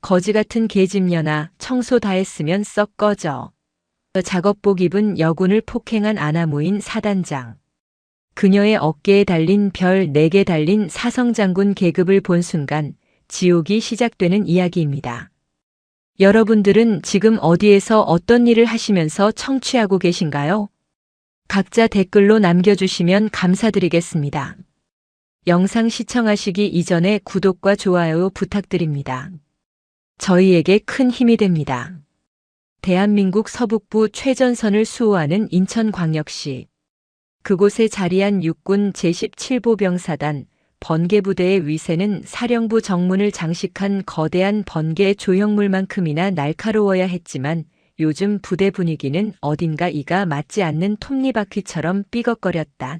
거지 같은 계집년아, 청소 다 했으면 썩 꺼져. 작업복 입은 여군을 폭행한 아나무인 사단장. 그녀의 어깨에 달린 별 4개 달린 사성장군 계급을 본 순간 지옥이 시작되는 이야기입니다. 여러분들은 지금 어디에서 어떤 일을 하시면서 청취하고 계신가요? 각자 댓글로 남겨주시면 감사드리겠습니다. 영상 시청하시기 이전에 구독과 좋아요 부탁드립니다. 저희에게 큰 힘이 됩니다. 대한민국 서북부 최전선을 수호하는 인천광역시. 그곳에 자리한 육군 제17보병사단 번개부대의 위세는 사령부 정문을 장식한 거대한 번개 조형물만큼이나 날카로워야 했지만 요즘 부대 분위기는 어딘가 이가 맞지 않는 톱니바퀴처럼 삐걱거렸다.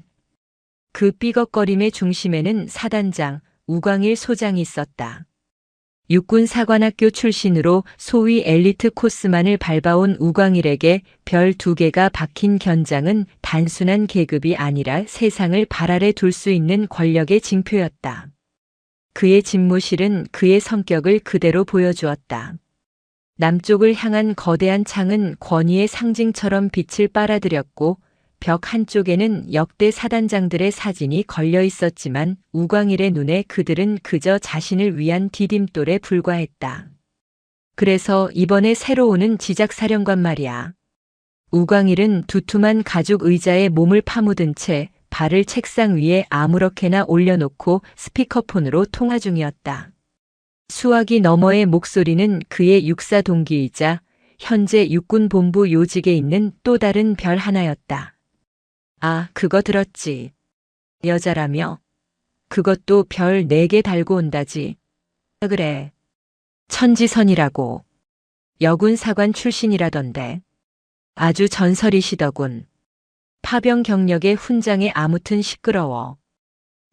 그 삐걱거림의 중심에는 사단장 우광일 소장이 있었다. 육군 사관학교 출신으로 소위 엘리트 코스만을 밟아온 우광일에게 별 2개가 박힌 견장은 단순한 계급이 아니라 세상을 발 아래 둘 수 있는 권력의 징표였다. 그의 집무실은 그의 성격을 그대로 보여주었다. 남쪽을 향한 거대한 창은 권위의 상징처럼 빛을 빨아들였고 벽 한쪽에는 역대 사단장들의 사진이 걸려 있었지만 우광일의 눈에 그들은 그저 자신을 위한 디딤돌에 불과했다. 그래서 이번에 새로 오는 지작사령관 말이야. 우광일은 두툼한 가죽 의자에 몸을 파묻은 채 발을 책상 위에 아무렇게나 올려놓고 스피커폰으로 통화 중이었다. 수화기 너머의 목소리는 그의 육사 동기이자 현재 육군본부 요직에 있는 또 다른 별 하나였다. 아, 그거 들었지. 여자라며? 그것도 별 4개 달고 온다지. 그래. 천지선이라고. 여군 사관 출신이라던데. 아주 전설이시더군. 파병 경력의 훈장에 아무튼 시끄러워.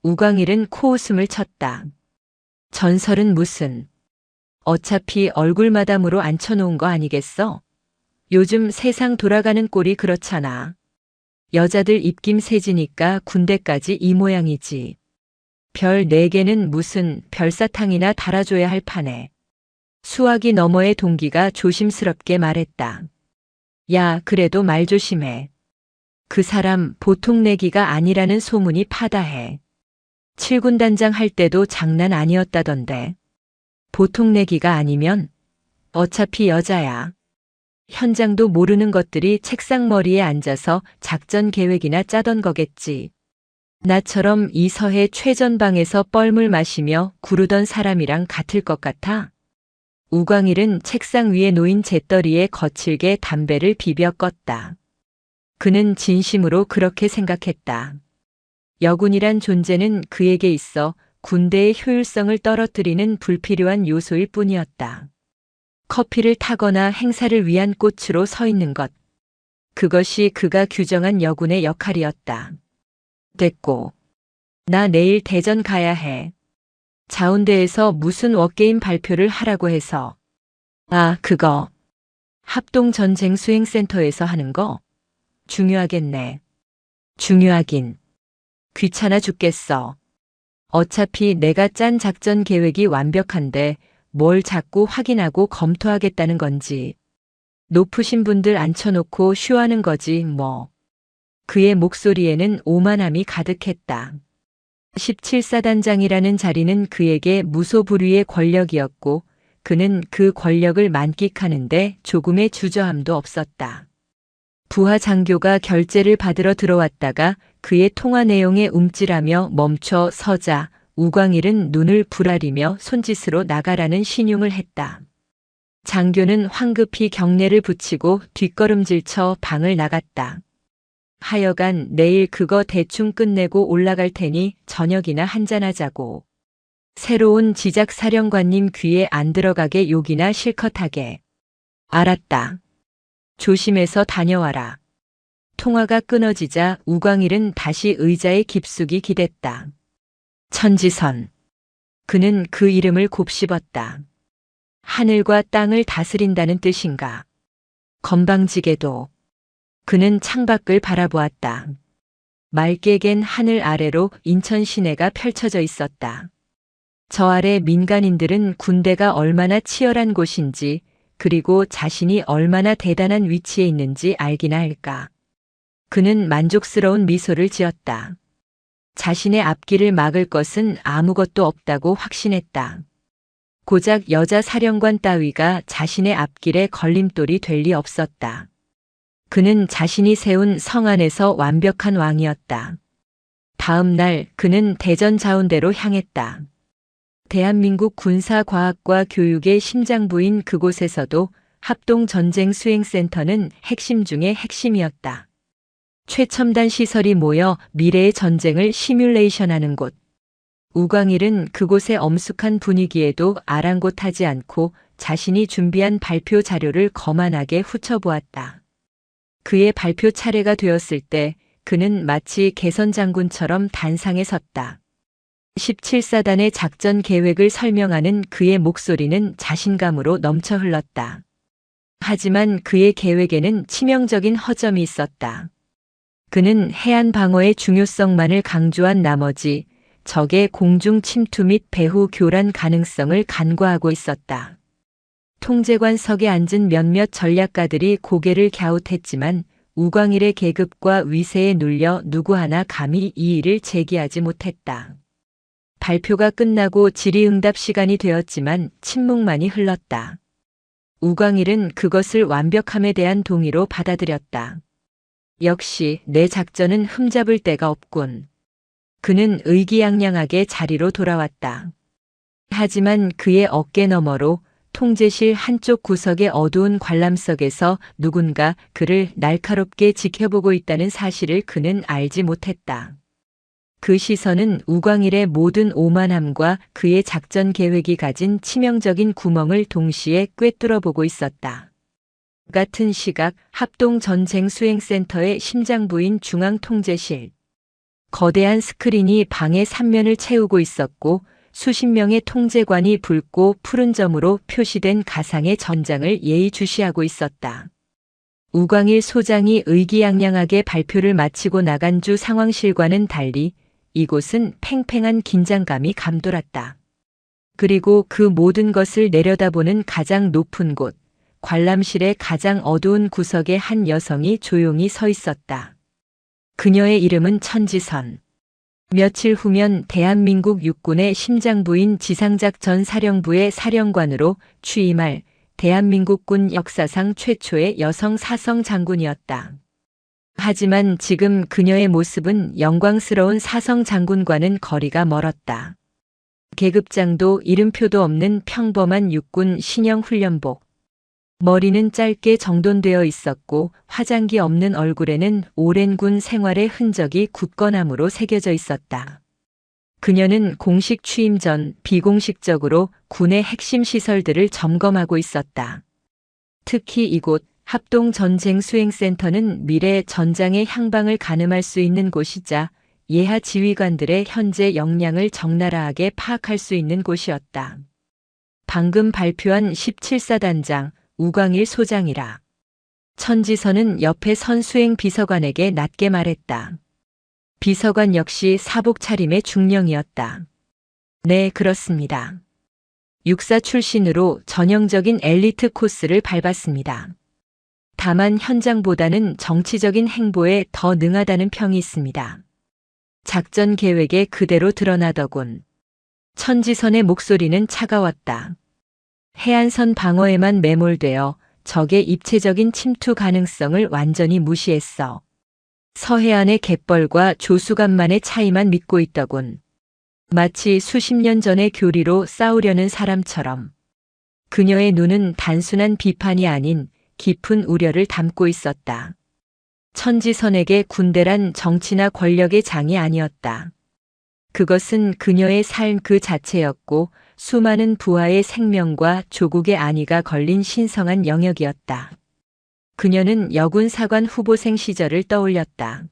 우광일은 코웃음을 쳤다. 전설은 무슨. 어차피 얼굴마담으로 앉혀놓은 거 아니겠어? 요즘 세상 돌아가는 꼴이 그렇잖아. 여자들 입김 세지니까 군대까지 이 모양이지. 별 4개는 무슨 별사탕이나 달아줘야 할 판에. 수화기 너머의 동기가 조심스럽게 말했다. 야, 그래도 말 조심해. 그 사람 보통 내기가 아니라는 소문이 파다해. 7군 단장 할 때도 장난 아니었다던데. 보통 내기가 아니면 어차피 여자야. 현장도 모르는 것들이 책상 머리에 앉아서 작전 계획이나 짜던 거겠지. 나처럼 이 서해 최전방에서 뻘물 마시며 구르던 사람이랑 같을 것 같아? 우광일은 책상 위에 놓인 재떨이에 거칠게 담배를 비벼 껐다. 그는 진심으로 그렇게 생각했다. 여군이란 존재는 그에게 있어 군대의 효율성을 떨어뜨리는 불필요한 요소일 뿐이었다. 커피를 타거나 행사를 위한 꽃으로 서 있는 것. 그것이 그가 규정한 여군의 역할이었다. 됐고. 나 내일 대전 가야 해. 자운대에서 무슨 워게임 발표를 하라고 해서. 아, 그거. 합동전쟁수행센터에서 하는 거? 중요하겠네. 중요하긴. 귀찮아 죽겠어. 어차피 내가 짠 작전 계획이 완벽한데 뭘 자꾸 확인하고 검토하겠다는 건지. 높으신 분들 앉혀놓고 쇼하는 거지 뭐. 그의 목소리에는 오만함이 가득했다. 17사단장이라는 자리는 그에게 무소불위의 권력이었고 그는 그 권력을 만끽하는데 조금의 주저함도 없었다. 부하 장교가 결제를 받으러 들어왔다가 그의 통화 내용에 움찔하며 멈춰 서자 우광일은 눈을 부라리며 손짓으로 나가라는 신용을 했다. 장교는 황급히 경례를 붙이고 뒷걸음질쳐 방을 나갔다. 하여간 내일 그거 대충 끝내고 올라갈 테니 저녁이나 한잔하자고. 새로운 지작사령관님 귀에 안 들어가게 욕이나 실컷 하게. 알았다. 조심해서 다녀와라. 통화가 끊어지자 우광일은 다시 의자에 깊숙이 기댔다. 천지선. 그는 그 이름을 곱씹었다. 하늘과 땅을 다스린다는 뜻인가. 건방지게도. 그는 창밖을 바라보았다. 맑게 갠 하늘 아래로 인천 시내가 펼쳐져 있었다. 저 아래 민간인들은 군대가 얼마나 치열한 곳인지, 그리고 자신이 얼마나 대단한 위치에 있는지 알기나 할까. 그는 만족스러운 미소를 지었다. 자신의 앞길을 막을 것은 아무것도 없다고 확신했다. 고작 여자 사령관 따위가 자신의 앞길에 걸림돌이 될 리 없었다. 그는 자신이 세운 성 안에서 완벽한 왕이었다. 다음 날 그는 대전 자운대로 향했다. 대한민국 군사과학과 교육의 심장부인 그곳에서도 합동전쟁수행센터는 핵심 중의 핵심이었다. 최첨단 시설이 모여 미래의 전쟁을 시뮬레이션하는 곳. 우광일은 그곳의 엄숙한 분위기에도 아랑곳하지 않고 자신이 준비한 발표 자료를 거만하게 훑어보았다. 그의 발표 차례가 되었을 때 그는 마치 개선 장군처럼 단상에 섰다. 17사단의 작전 계획을 설명하는 그의 목소리는 자신감으로 넘쳐 흘렀다. 하지만 그의 계획에는 치명적인 허점이 있었다. 그는 해안 방어의 중요성만을 강조한 나머지 적의 공중 침투 및 배후 교란 가능성을 간과하고 있었다. 통제관석에 앉은 몇몇 전략가들이 고개를 갸웃했지만 우광일의 계급과 위세에 눌려 누구 하나 감히 이의를 제기하지 못했다. 발표가 끝나고 질의응답 시간이 되었지만 침묵만이 흘렀다. 우광일은 그것을 완벽함에 대한 동의로 받아들였다. 역시 내 작전은 흠잡을 데가 없군. 그는 의기양양하게 자리로 돌아왔다. 하지만 그의 어깨 너머로 통제실 한쪽 구석의 어두운 관람석에서 누군가 그를 날카롭게 지켜보고 있다는 사실을 그는 알지 못했다. 그 시선은 우광일의 모든 오만함과 그의 작전 계획이 가진 치명적인 구멍을 동시에 꿰뚫어 보고 있었다. 같은 시각 합동전쟁수행센터의 심장부인 중앙통제실. 거대한 스크린이 방의 3면을 채우고 있었고 수십 명의 통제관이 붉고 푸른 점으로 표시된 가상의 전장을 예의주시하고 있었다. 우광일 소장이 의기양양하게 발표를 마치고 나간 주 상황실과는 달리 이곳은 팽팽한 긴장감이 감돌았다. 그리고 그 모든 것을 내려다보는 가장 높은 곳, 관람실의 가장 어두운 구석에 한 여성이 조용히 서 있었다. 그녀의 이름은 천지선. 며칠 후면 대한민국 육군의 심장부인 지상작전 사령부의 사령관으로 취임할 대한민국군 역사상 최초의 여성 사성 장군이었다. 하지만 지금 그녀의 모습은 영광스러운 사성 장군과는 거리가 멀었다. 계급장도 이름표도 없는 평범한 육군 신형 훈련복. 머리는 짧게 정돈되어 있었고 화장기 없는 얼굴에는 오랜 군 생활의 흔적이 굳건함으로 새겨져 있었다. 그녀는 공식 취임 전 비공식적으로 군의 핵심 시설들을 점검하고 있었다. 특히 이곳 합동전쟁수행센터는 미래 전장의 향방을 가늠할 수 있는 곳이자 예하 지휘관들의 현재 역량을 적나라하게 파악할 수 있는 곳이었다. 방금 발표한 17사단장 우광일 소장이라. 천지선은 옆에 선 수행 비서관에게 낮게 말했다. 비서관 역시 사복 차림의 중령이었다. 네, 그렇습니다. 육사 출신으로 전형적인 엘리트 코스를 밟았습니다. 다만 현장보다는 정치적인 행보에 더 능하다는 평이 있습니다. 작전 계획에 그대로 드러나더군. 천지선의 목소리는 차가웠다. 해안선 방어에만 매몰되어 적의 입체적인 침투 가능성을 완전히 무시했어. 서해안의 갯벌과 조수간만의 차이만 믿고 있더군. 마치 수십 년 전의 교리로 싸우려는 사람처럼. 그녀의 눈은 단순한 비판이 아닌 깊은 우려를 담고 있었다. 천지선에게 군대란 정치나 권력의 장이 아니었다. 그것은 그녀의 삶 그 자체였고 수많은 부하의 생명과 조국의 안위가 걸린 신성한 영역이었다. 그녀는 여군사관 후보생 시절을 떠올렸다.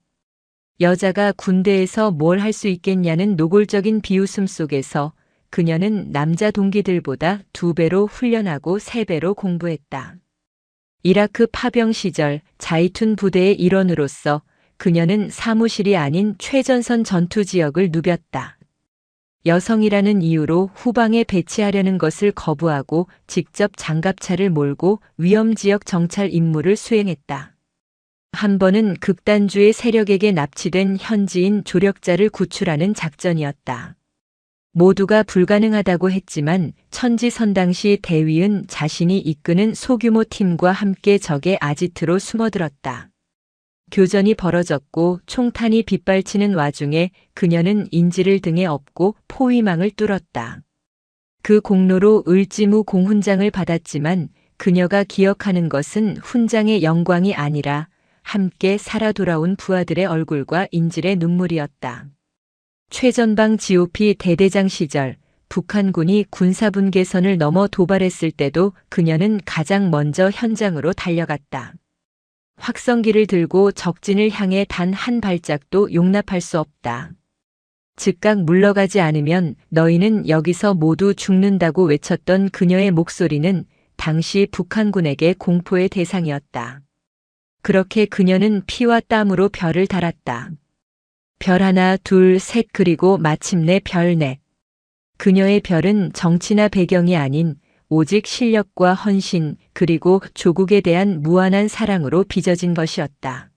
여자가 군대에서 뭘 할 수 있겠냐는 노골적인 비웃음 속에서 그녀는 남자 동기들보다 2배로 훈련하고 3배로 공부했다. 이라크 파병 시절 자이툰 부대의 일원으로서 그녀는 사무실이 아닌 최전선 전투 지역을 누볐다. 여성이라는 이유로 후방에 배치하려는 것을 거부하고 직접 장갑차를 몰고 위험지역 정찰 임무를 수행했다. 한 번은 극단주의 세력에게 납치된 현지인 조력자를 구출하는 작전이었다. 모두가 불가능하다고 했지만 천지선 당시 대위은 자신이 이끄는 소규모 팀과 함께 적의 아지트로 숨어들었다. 교전이 벌어졌고 총탄이 빗발치는 와중에 그녀는 인지를 등에 업고 포위망을 뚫었다. 그 공로로 을지무 공훈장을 받았지만 그녀가 기억하는 것은 훈장의 영광이 아니라 함께 살아 돌아온 부하들의 얼굴과 인질의 눈물이었다. 최전방 GOP 대대장 시절 북한군이 군사분계선을 넘어 도발했을 때도 그녀는 가장 먼저 현장으로 달려갔다. 확성기를 들고 적진을 향해 단 한 발짝도 용납할 수 없다. 즉각 물러가지 않으면 너희는 여기서 모두 죽는다고 외쳤던 그녀의 목소리는 당시 북한군에게 공포의 대상이었다. 그렇게 그녀는 피와 땀으로 별을 달았다. 별 하나, 둘, 셋 그리고 마침내 별 넷. 그녀의 별은 정치나 배경이 아닌 오직 실력과 헌신 그리고 조국에 대한 무한한 사랑으로 빚어진 것이었다.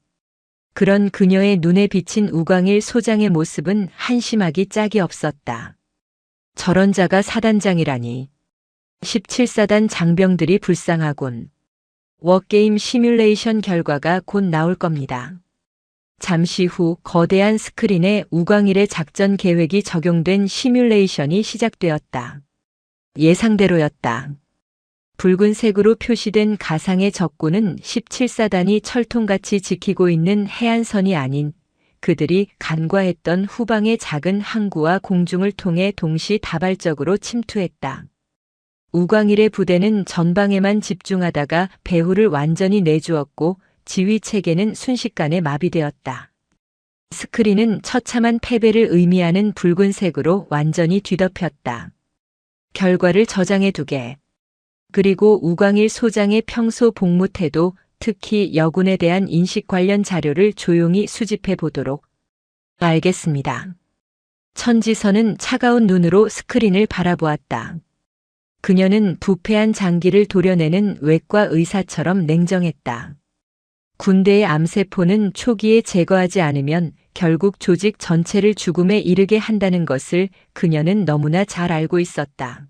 그런 그녀의 눈에 비친 우광일 소장의 모습은 한심하기 짝이 없었다. 저런 자가 사단장이라니. 17사단 장병들이 불쌍하군. 워게임 시뮬레이션 결과가 곧 나올 겁니다. 잠시 후 거대한 스크린에 우광일의 작전 계획이 적용된 시뮬레이션이 시작되었다. 예상대로였다. 붉은색으로 표시된 가상의 적군은 17사단이 철통같이 지키고 있는 해안선이 아닌 그들이 간과했던 후방의 작은 항구와 공중을 통해 동시다발적으로 침투했다. 우광일의 부대는 전방에만 집중하다가 배후를 완전히 내주었고 지휘체계는 순식간에 마비되었다. 스크린은 처참한 패배를 의미하는 붉은색으로 완전히 뒤덮였다. 결과를 저장해두게. 그리고 우광일 소장의 평소 복무 태도, 특히 여군에 대한 인식 관련 자료를 조용히 수집해 보도록. 알겠습니다. 천지선은 차가운 눈으로 스크린을 바라보았다. 그녀는 부패한 장기를 도려내는 외과 의사처럼 냉정했다. 군대의 암세포는 초기에 제거하지 않으면 결국 조직 전체를 죽음에 이르게 한다는 것을 그녀는 너무나 잘 알고 있었다.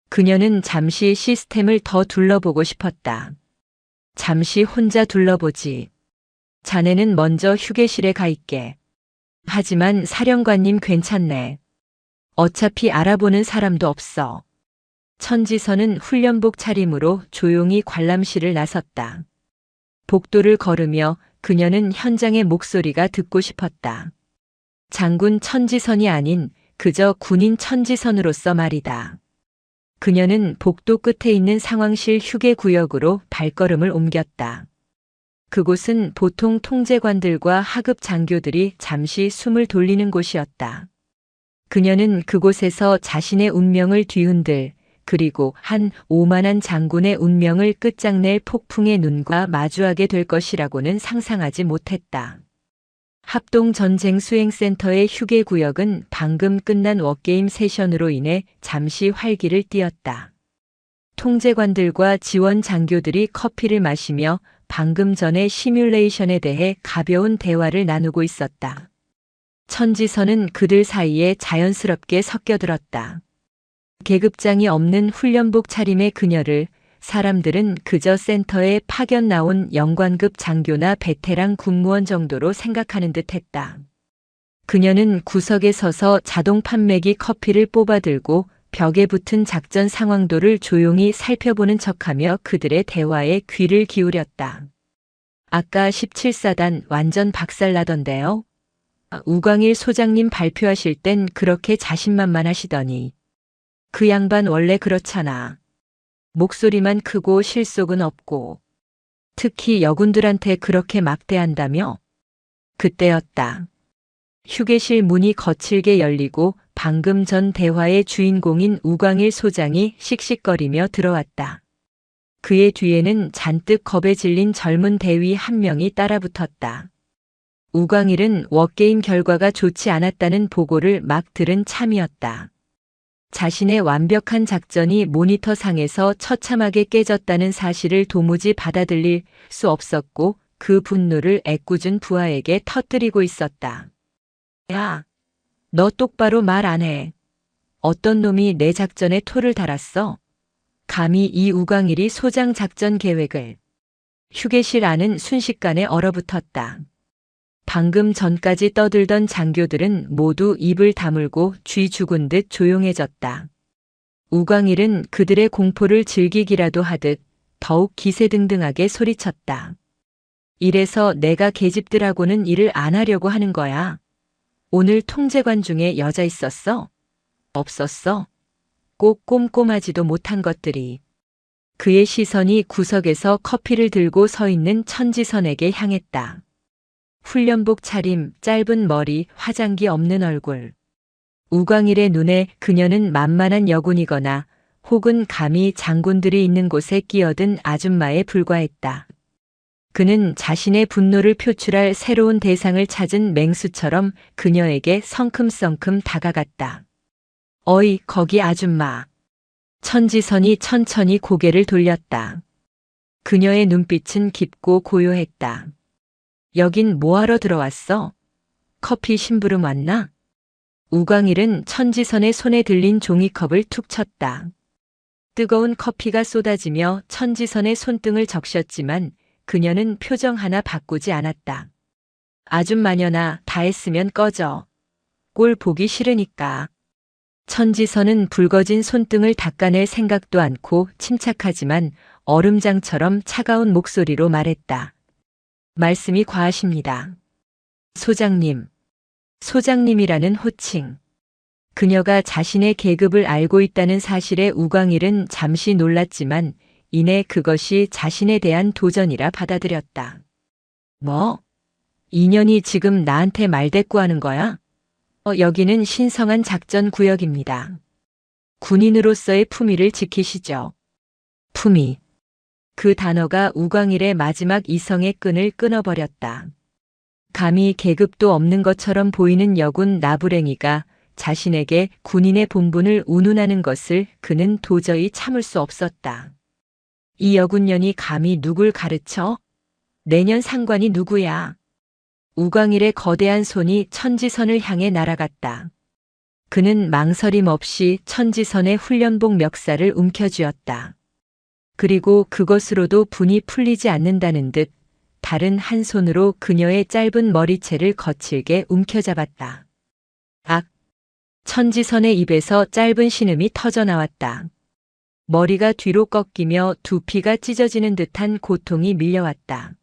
그녀는 잠시 시스템을 더 둘러보고 싶었다. 잠시 혼자 둘러보지. 자네는 먼저 휴게실에 가 있게. 하지만 사령관님 괜찮네. 어차피 알아보는 사람도 없어. 천지선은 훈련복 차림으로 조용히 관람실을 나섰다. 복도를 걸으며 그녀는 현장의 목소리가 듣고 싶었다. 장군 천지선이 아닌 그저 군인 천지선으로서 말이다. 그녀는 복도 끝에 있는 상황실 휴게구역으로 발걸음을 옮겼다. 그곳은 보통 통제관들과 하급 장교들이 잠시 숨을 돌리는 곳이었다. 그녀는 그곳에서 자신의 운명을 뒤흔들 그리고 한 오만한 장군의 운명을 끝장낼 폭풍의 눈과 마주하게 될 것이라고는 상상하지 못했다. 합동전쟁수행센터의 휴게구역은 방금 끝난 워게임 세션으로 인해 잠시 활기를 띠었다. 통제관들과 지원 장교들이 커피를 마시며 방금 전의 시뮬레이션에 대해 가벼운 대화를 나누고 있었다. 천지선은 그들 사이에 자연스럽게 섞여들었다. 계급장이 없는 훈련복 차림의 그녀를 사람들은 그저 센터에 파견 나온 영관급 장교나 베테랑 군무원 정도로 생각하는 듯 했다. 그녀는 구석에 서서 자동 판매기 커피를 뽑아들고 벽에 붙은 작전 상황도를 조용히 살펴보는 척하며 그들의 대화에 귀를 기울였다. 아까 17사단 완전 박살나던데요? 우광일 소장님 발표하실 땐 그렇게 자신만만하시더니. 그 양반 원래 그렇잖아. 목소리만 크고 실속은 없고. 특히 여군들한테 그렇게 막대한다며? 그때였다. 휴게실 문이 거칠게 열리고 방금 전 대화의 주인공인 우광일 소장이 씩씩거리며 들어왔다. 그의 뒤에는 잔뜩 겁에 질린 젊은 대위 한 명이 따라붙었다. 우광일은 워게임 결과가 좋지 않았다는 보고를 막 들은 참이었다. 자신의 완벽한 작전이 모니터상에서 처참하게 깨졌다는 사실을 도무지 받아들일 수 없었고 그 분노를 애꿎은 부하에게 터뜨리고 있었다. 야, 너 똑바로 말 안 해. 어떤 놈이 내 작전에 토를 달았어? 감히 이 우광일이 소장 작전 계획을. 휴게실 안은 순식간에 얼어붙었다. 방금 전까지 떠들던 장교들은 모두 입을 다물고 쥐 죽은 듯 조용해졌다. 우광일은 그들의 공포를 즐기기라도 하듯 더욱 기세등등하게 소리쳤다. 이래서 내가 계집들하고는 일을 안 하려고 하는 거야. 오늘 통제관 중에 여자 있었어? 없었어? 꼭 꼼꼼하지도 못한 것들이. 그의 시선이 구석에서 커피를 들고 서 있는 천지선에게 향했다. 훈련복 차림, 짧은 머리, 화장기 없는 얼굴. 우광일의 눈에 그녀는 만만한 여군이거나 혹은 감히 장군들이 있는 곳에 끼어든 아줌마에 불과했다. 그는 자신의 분노를 표출할 새로운 대상을 찾은 맹수처럼 그녀에게 성큼성큼 다가갔다. 어이, 거기 아줌마. 천지선이 천천히 고개를 돌렸다. 그녀의 눈빛은 깊고 고요했다. 여긴 뭐하러 들어왔어? 커피 심부름 왔나? 우광일은 천지선의 손에 들린 종이컵을 툭 쳤다. 뜨거운 커피가 쏟아지며 천지선의 손등을 적셨지만 그녀는 표정 하나 바꾸지 않았다. 아줌마녀나 다 했으면 꺼져. 꼴 보기 싫으니까. 천지선은 붉어진 손등을 닦아낼 생각도 않고 침착하지만 얼음장처럼 차가운 목소리로 말했다. 말씀이 과하십니다. 소장님. 소장님이라는 호칭. 그녀가 자신의 계급을 알고 있다는 사실에 우광일은 잠시 놀랐지만 이내 그것이 자신에 대한 도전이라 받아들였다. 뭐? 인연이 지금 나한테 말대꾸하는 거야? 여기는 신성한 작전 구역입니다. 군인으로서의 품위를 지키시죠. 품위. 그 단어가 우광일의 마지막 이성의 끈을 끊어버렸다. 감히 계급도 없는 것처럼 보이는 여군 나부랭이가 자신에게 군인의 본분을 운운하는 것을 그는 도저히 참을 수 없었다. 이 여군년이 감히 누굴 가르쳐? 내년 상관이 누구야? 우광일의 거대한 손이 천지선을 향해 날아갔다. 그는 망설임 없이 천지선의 훈련복 멱살을 움켜쥐었다. 그리고 그것으로도 분이 풀리지 않는다는 듯 다른 한 손으로 그녀의 짧은 머리채를 거칠게 움켜잡았다. 악! 천지선의 입에서 짧은 신음이 터져나왔다. 머리가 뒤로 꺾이며 두피가 찢어지는 듯한 고통이 밀려왔다.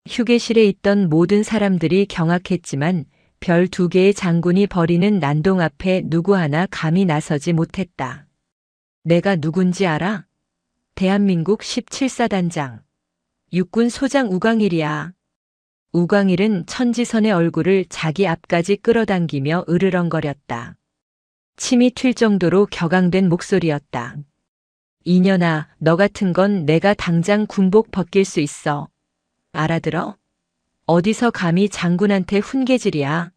휴게실에 있던 모든 사람들이 경악했지만 별 2개의 장군이 벌이는 난동 앞에 누구 하나 감히 나서지 못했다. 내가 누군지 알아? 대한민국 17사단장. 육군 소장 우광일이야. 우광일은 천지선의 얼굴을 자기 앞까지 끌어당기며 으르렁거렸다. 침이 튈 정도로 격앙된 목소리였다. 이년아, 너 같은 건 내가 당장 군복 벗길 수 있어. 알아들어? 어디서 감히 장군한테 훈계질이야.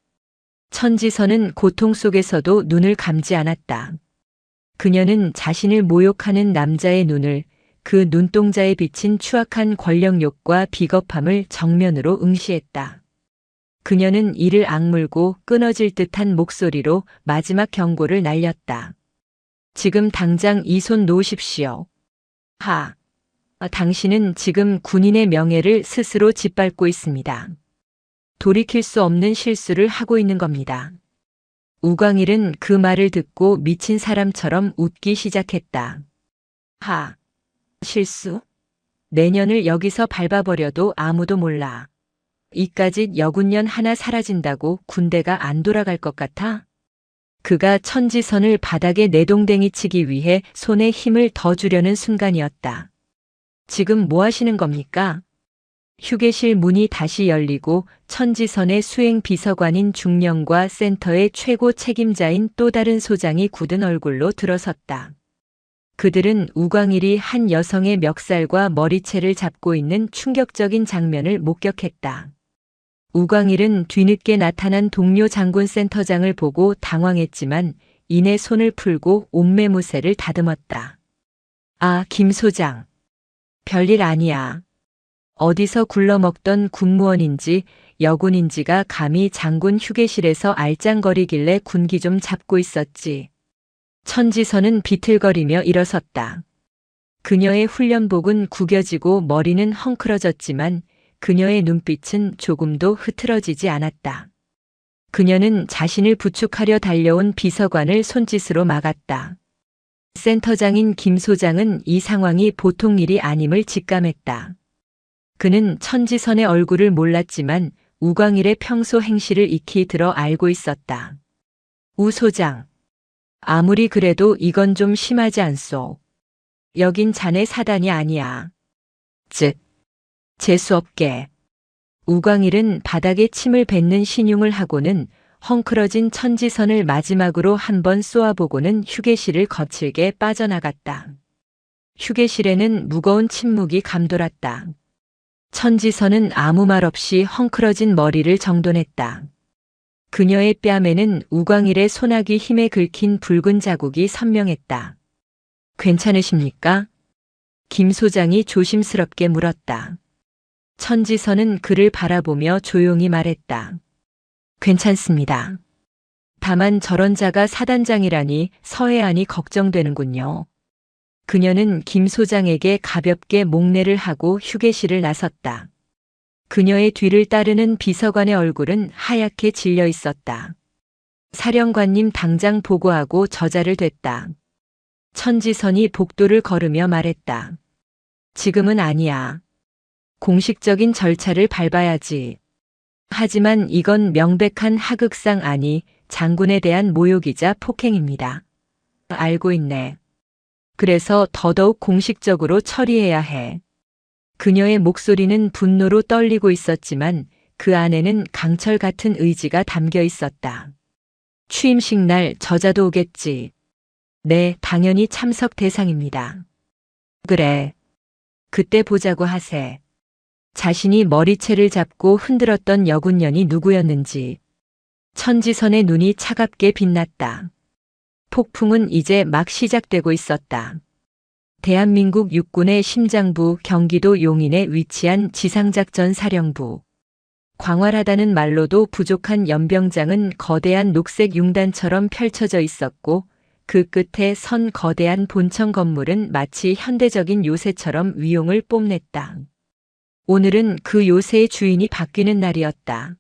천지선은 고통 속에서도 눈을 감지 않았다. 그녀는 자신을 모욕하는 남자의 눈을, 그 눈동자에 비친 추악한 권력욕과 비겁함을 정면으로 응시했다. 그녀는 이를 악물고 끊어질 듯한 목소리로 마지막 경고를 날렸다. 지금 당장 이 손 놓으십시오. 당신은 지금 군인의 명예를 스스로 짓밟고 있습니다. 돌이킬 수 없는 실수를 하고 있는 겁니다. 우광일은 그 말을 듣고 미친 사람처럼 웃기 시작했다. 실수? 내년을 여기서 밟아버려도 아무도 몰라. 이까짓 여군년 하나 사라진다고 군대가 안 돌아갈 것 같아? 그가 천지선을 바닥에 내동댕이 치기 위해 손에 힘을 더 주려는 순간이었다. 지금 뭐 하시는 겁니까? 휴게실 문이 다시 열리고 천지선의 수행 비서관인 중령과 센터의 최고 책임자인 또 다른 소장이 굳은 얼굴로 들어섰다. 그들은 우광일이 한 여성의 멱살과 머리채를 잡고 있는 충격적인 장면을 목격했다. 우광일은 뒤늦게 나타난 동료 장군 센터장을 보고 당황했지만 이내 손을 풀고 옷매무새를 다듬었다. 아, 김 소장. 별일 아니야. 어디서 굴러먹던 군무원인지 여군인지가 감히 장군 휴게실에서 알짱거리길래 군기 좀 잡고 있었지. 천지선은 비틀거리며 일어섰다. 그녀의 훈련복은 구겨지고 머리는 헝클어졌지만 그녀의 눈빛은 조금도 흐트러지지 않았다. 그녀는 자신을 부축하려 달려온 비서관을 손짓으로 막았다. 센터장인 김 소장은 이 상황이 보통 일이 아님을 직감했다. 그는 천지선의 얼굴을 몰랐지만 우광일의 평소 행실을 익히 들어 알고 있었다. 우 소장. 아무리 그래도 이건 좀 심하지 않소. 여긴 자네 사단이 아니야. 즉, 재수없게. 우광일은 바닥에 침을 뱉는 신용을 하고는 헝클어진 천지선을 마지막으로 한번 쏘아보고는 휴게실을 거칠게 빠져나갔다. 휴게실에는 무거운 침묵이 감돌았다. 천지선은 아무 말 없이 헝클어진 머리를 정돈했다. 그녀의 뺨에는 우광일의 소나기 힘에 긁힌 붉은 자국이 선명했다. 괜찮으십니까? 김 소장이 조심스럽게 물었다. 천지선은 그를 바라보며 조용히 말했다. 괜찮습니다. 다만 저런 자가 사단장이라니 서해안이 걱정되는군요. 그녀는 김 소장에게 가볍게 목례를 하고 휴게실을 나섰다. 그녀의 뒤를 따르는 비서관의 얼굴은 하얗게 질려 있었다. 사령관님 당장 보고하고 저자를 댔다. 천지선이 복도를 걸으며 말했다. 지금은 아니야. 공식적인 절차를 밟아야지. 하지만 이건 명백한 하극상 아니 장군에 대한 모욕이자 폭행입니다. 알고 있네. 그래서 더더욱 공식적으로 처리해야 해. 그녀의 목소리는 분노로 떨리고 있었지만 그 안에는 강철 같은 의지가 담겨 있었다. 취임식 날 저자도 오겠지. 네, 당연히 참석 대상입니다. 그래. 그때 보자고 하세. 자신이 머리채를 잡고 흔들었던 여군년이 누구였는지. 천지선의 눈이 차갑게 빛났다. 폭풍은 이제 막 시작되고 있었다. 대한민국 육군의 심장부 경기도 용인에 위치한 지상작전 사령부. 광활하다는 말로도 부족한 연병장은 거대한 녹색 융단처럼 펼쳐져 있었고 그 끝에 선 거대한 본청 건물은 마치 현대적인 요새처럼 위용을 뽐냈다. 오늘은 그 요새의 주인이 바뀌는 날이었다.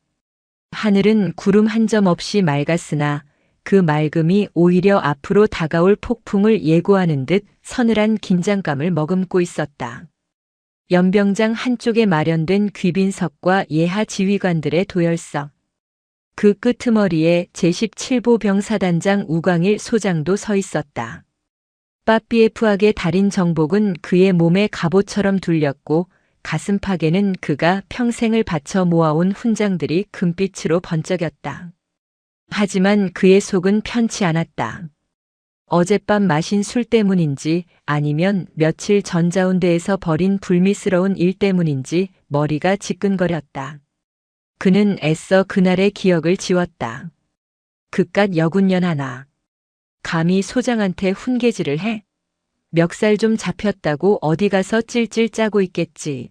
하늘은 구름 한 점 없이 맑았으나 그 맑음이 오히려 앞으로 다가올 폭풍을 예고하는 듯 서늘한 긴장감을 머금고 있었다. 연병장 한쪽에 마련된 귀빈석과 예하 지휘관들의 도열석. 그 끄트머리에 제17보 병사단장 우광일 소장도 서 있었다. 빠삐에프하게 달인 정복은 그의 몸에 갑옷처럼 둘렸고 가슴팍에는 그가 평생을 바쳐 모아온 훈장들이 금빛으로 번쩍였다. 하지만 그의 속은 편치 않았다. 어젯밤 마신 술 때문인지 아니면 며칠 전자운대에서 벌인 불미스러운 일 때문인지 머리가 지끈거렸다. 그는 애써 그날의 기억을 지웠다. 그깟 여군년 하나. 감히 소장한테 훈계질을 해? 멱살 좀 잡혔다고 어디 가서 찔찔 짜고 있겠지.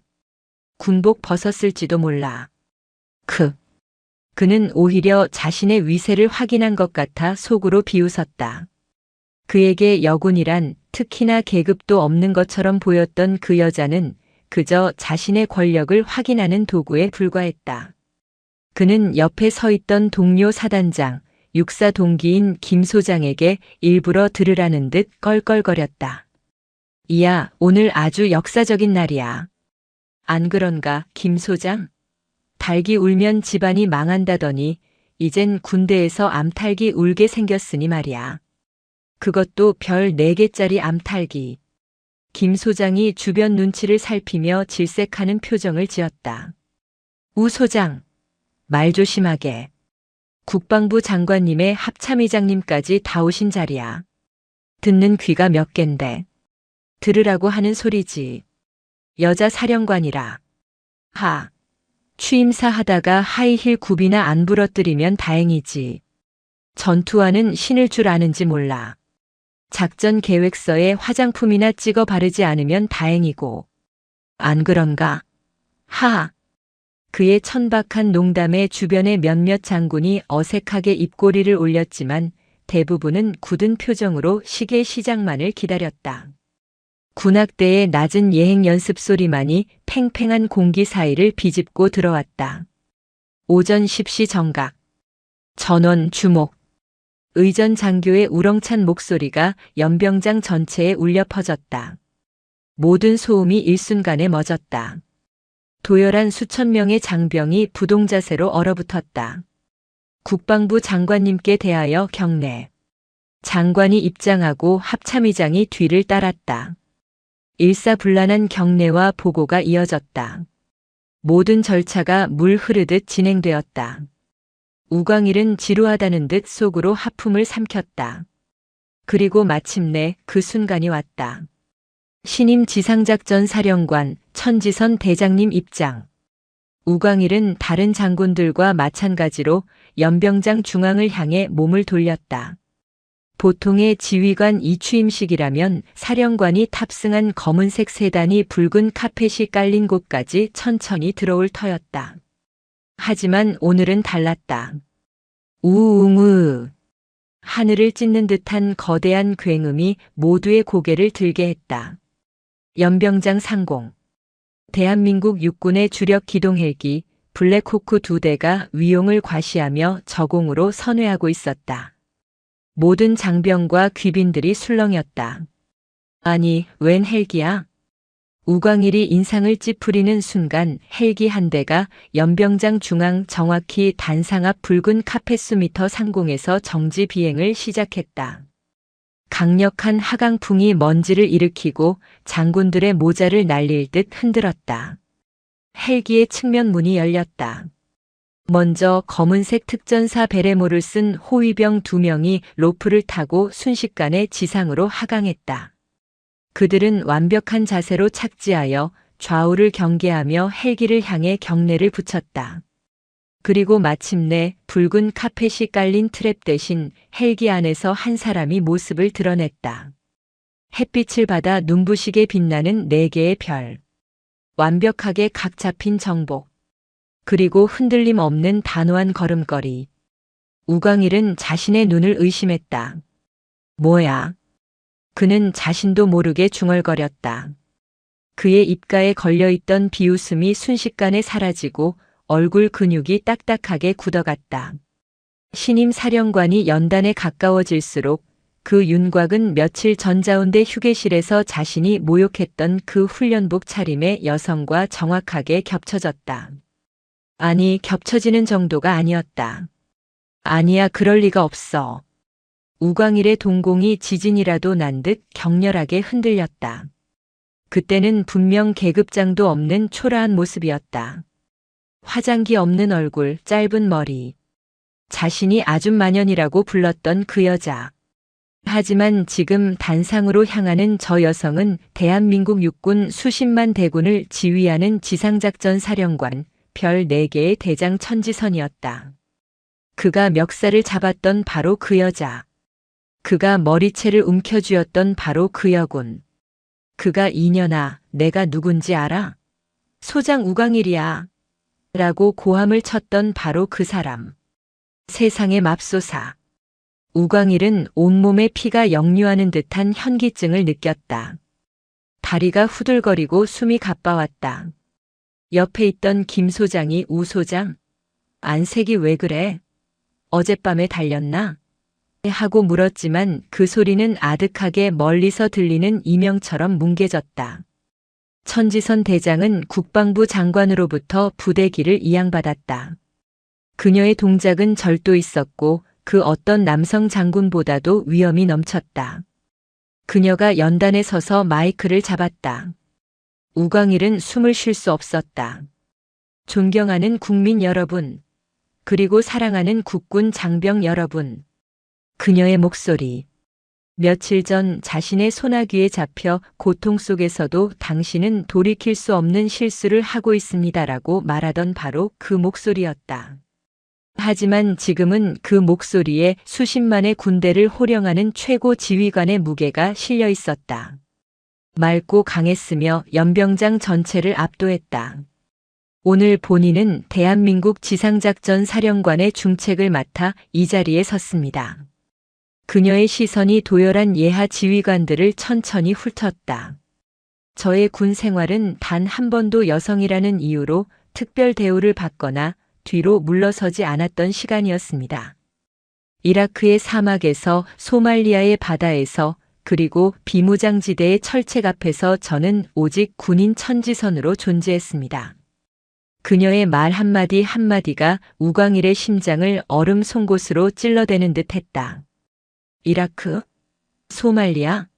군복 벗었을지도 몰라. 그는 오히려 자신의 위세를 확인한 것 같아 속으로 비웃었다. 그에게 여군이란 특히나 계급도 없는 것처럼 보였던 그 여자는 그저 자신의 권력을 확인하는 도구에 불과했다. 그는 옆에 서 있던 동료 사단장, 육사 동기인 김 소장에게 일부러 들으라는 듯 껄껄거렸다. 이야, 오늘 아주 역사적인 날이야. 안 그런가, 김 소장? 닭이 울면 집안이 망한다더니 이젠 군대에서 암탉이 울게 생겼으니 말이야. 그것도 별 4개짜리 암탉이. 김 소장이 주변 눈치를 살피며 질색하는 표정을 지었다. 우 소장, 말 조심하게. 국방부 장관님의 합참의장님까지 다 오신 자리야. 듣는 귀가 몇 갠데. 들으라고 하는 소리지. 여자 사령관이라. 하. 취임사 하다가 하이힐 굽이나 안 부러뜨리면 다행이지. 전투화는 신을 줄 아는지 몰라. 작전 계획서에 화장품이나 찍어 바르지 않으면 다행이고. 안 그런가? 하하. 그의 천박한 농담에 주변의 몇몇 장군이 어색하게 입꼬리를 올렸지만 대부분은 굳은 표정으로 시계 시작만을 기다렸다. 군악대의 낮은 예행 연습 소리만이 팽팽한 공기 사이를 비집고 들어왔다. 오전 10시 정각. 전원 주목. 의전 장교의 우렁찬 목소리가 연병장 전체에 울려 퍼졌다. 모든 소음이 일순간에 멎었다. 도열한 수천 명의 장병이 부동자세로 얼어붙었다. 국방부 장관님께 대하여 경례. 장관이 입장하고 합참의장이 뒤를 따랐다. 일사불란한 경례와 보고가 이어졌다. 모든 절차가 물 흐르듯 진행되었다. 우광일은 지루하다는 듯 속으로 하품을 삼켰다. 그리고 마침내 그 순간이 왔다. 신임 지상작전 사령관 천지선 대장님 입장. 우광일은 다른 장군들과 마찬가지로 연병장 중앙을 향해 몸을 돌렸다. 보통의 지휘관 이취임식이라면 사령관이 탑승한 검은색 세단이 붉은 카펫이 깔린 곳까지 천천히 들어올 터였다. 하지만 오늘은 달랐다. 우웅우. 하늘을 찢는 듯한 거대한 굉음이 모두의 고개를 들게 했다. 연병장 상공. 대한민국 육군의 주력 기동 헬기 블랙호크 2대가 위용을 과시하며 저공으로 선회하고 있었다. 모든 장병과 귀빈들이 술렁였다. 아니, 웬 헬기야? 우광일이 인상을 찌푸리는 순간 헬기 한 대가 연병장 중앙 정확히 단상 앞 붉은 카펫 수미터 상공에서 정지 비행을 시작했다. 강력한 하강풍이 먼지를 일으키고 장군들의 모자를 날릴 듯 흔들었다. 헬기의 측면 문이 열렸다. 먼저 검은색 특전사 베레모를 쓴 호위병 2명이 로프를 타고 순식간에 지상으로 하강했다. 그들은 완벽한 자세로 착지하여 좌우를 경계하며 헬기를 향해 경례를 붙였다. 그리고 마침내 붉은 카펫이 깔린 트랩 대신 헬기 안에서 한 사람이 모습을 드러냈다. 햇빛을 받아 눈부시게 빛나는 4개의 별. 완벽하게 각 잡힌 정복. 그리고 흔들림 없는 단호한 걸음걸이. 우광일은 자신의 눈을 의심했다. 뭐야? 그는 자신도 모르게 중얼거렸다. 그의 입가에 걸려있던 비웃음이 순식간에 사라지고 얼굴 근육이 딱딱하게 굳어갔다. 신임 사령관이 연단에 가까워질수록 그 윤곽은 며칠 전 자운대 휴게실에서 자신이 모욕했던 그 훈련복 차림의 여성과 정확하게 겹쳐졌다. 아니, 겹쳐지는 정도가 아니었다. 아니야, 그럴 리가 없어. 우광일의 동공이 지진이라도 난 듯 격렬하게 흔들렸다. 그때는 분명 계급장도 없는 초라한 모습이었다. 화장기 없는 얼굴, 짧은 머리. 자신이 아줌마년이라고 불렀던 그 여자. 하지만 지금 단상으로 향하는 저 여성은 대한민국 육군 수십만 대군을 지휘하는 지상작전 사령관, 별 4개의 대장 천지선이었다. 그가 멱살을 잡았던 바로 그 여자. 그가 머리채를 움켜쥐었던 바로 그 여군. 그가 이년아, 내가 누군지 알아? 소장 우광일이야. 라고 고함을 쳤던 바로 그 사람. 세상의 맙소사. 우광일은 온몸에 피가 역류하는 듯한 현기증을 느꼈다. 다리가 후들거리고 숨이 가빠왔다. 옆에 있던 김 소장이 우 소장? 안색이 왜 그래? 어젯밤에 달렸나? 하고 물었지만 그 소리는 아득하게 멀리서 들리는 이명처럼 뭉개졌다. 천지선 대장은 국방부 장관으로부터 부대기를 이양받았다. 그녀의 동작은 절도 있었고 그 어떤 남성 장군보다도 위엄이 넘쳤다. 그녀가 연단에 서서 마이크를 잡았다. 우광일은 숨을 쉴 수 없었다. 존경하는 국민 여러분, 그리고 사랑하는 국군 장병 여러분. 그녀의 목소리. 며칠 전 자신의 소나귀에 잡혀 고통 속에서도 당신은 돌이킬 수 없는 실수를 하고 있습니다라고 말하던 바로 그 목소리였다. 하지만 지금은 그 목소리에 수십만의 군대를 호령하는 최고 지휘관의 무게가 실려 있었다. 맑고 강했으며 연병장 전체를 압도했다. 오늘 본인은 대한민국 지상작전 사령관의 중책을 맡아 이 자리에 섰습니다. 그녀의 시선이 도열한 예하 지휘관들을 천천히 훑었다. 저의 군 생활은 단 한 번도 여성이라는 이유로 특별 대우를 받거나 뒤로 물러서지 않았던 시간이었습니다. 이라크의 사막에서, 소말리아의 바다에서, 그리고 비무장지대의 철책 앞에서 저는 오직 군인 천지선으로 존재했습니다. 그녀의 말 한마디 한마디가 우광일의 심장을 얼음 송곳으로 찔러대는 듯 했다. 이라크? 소말리아?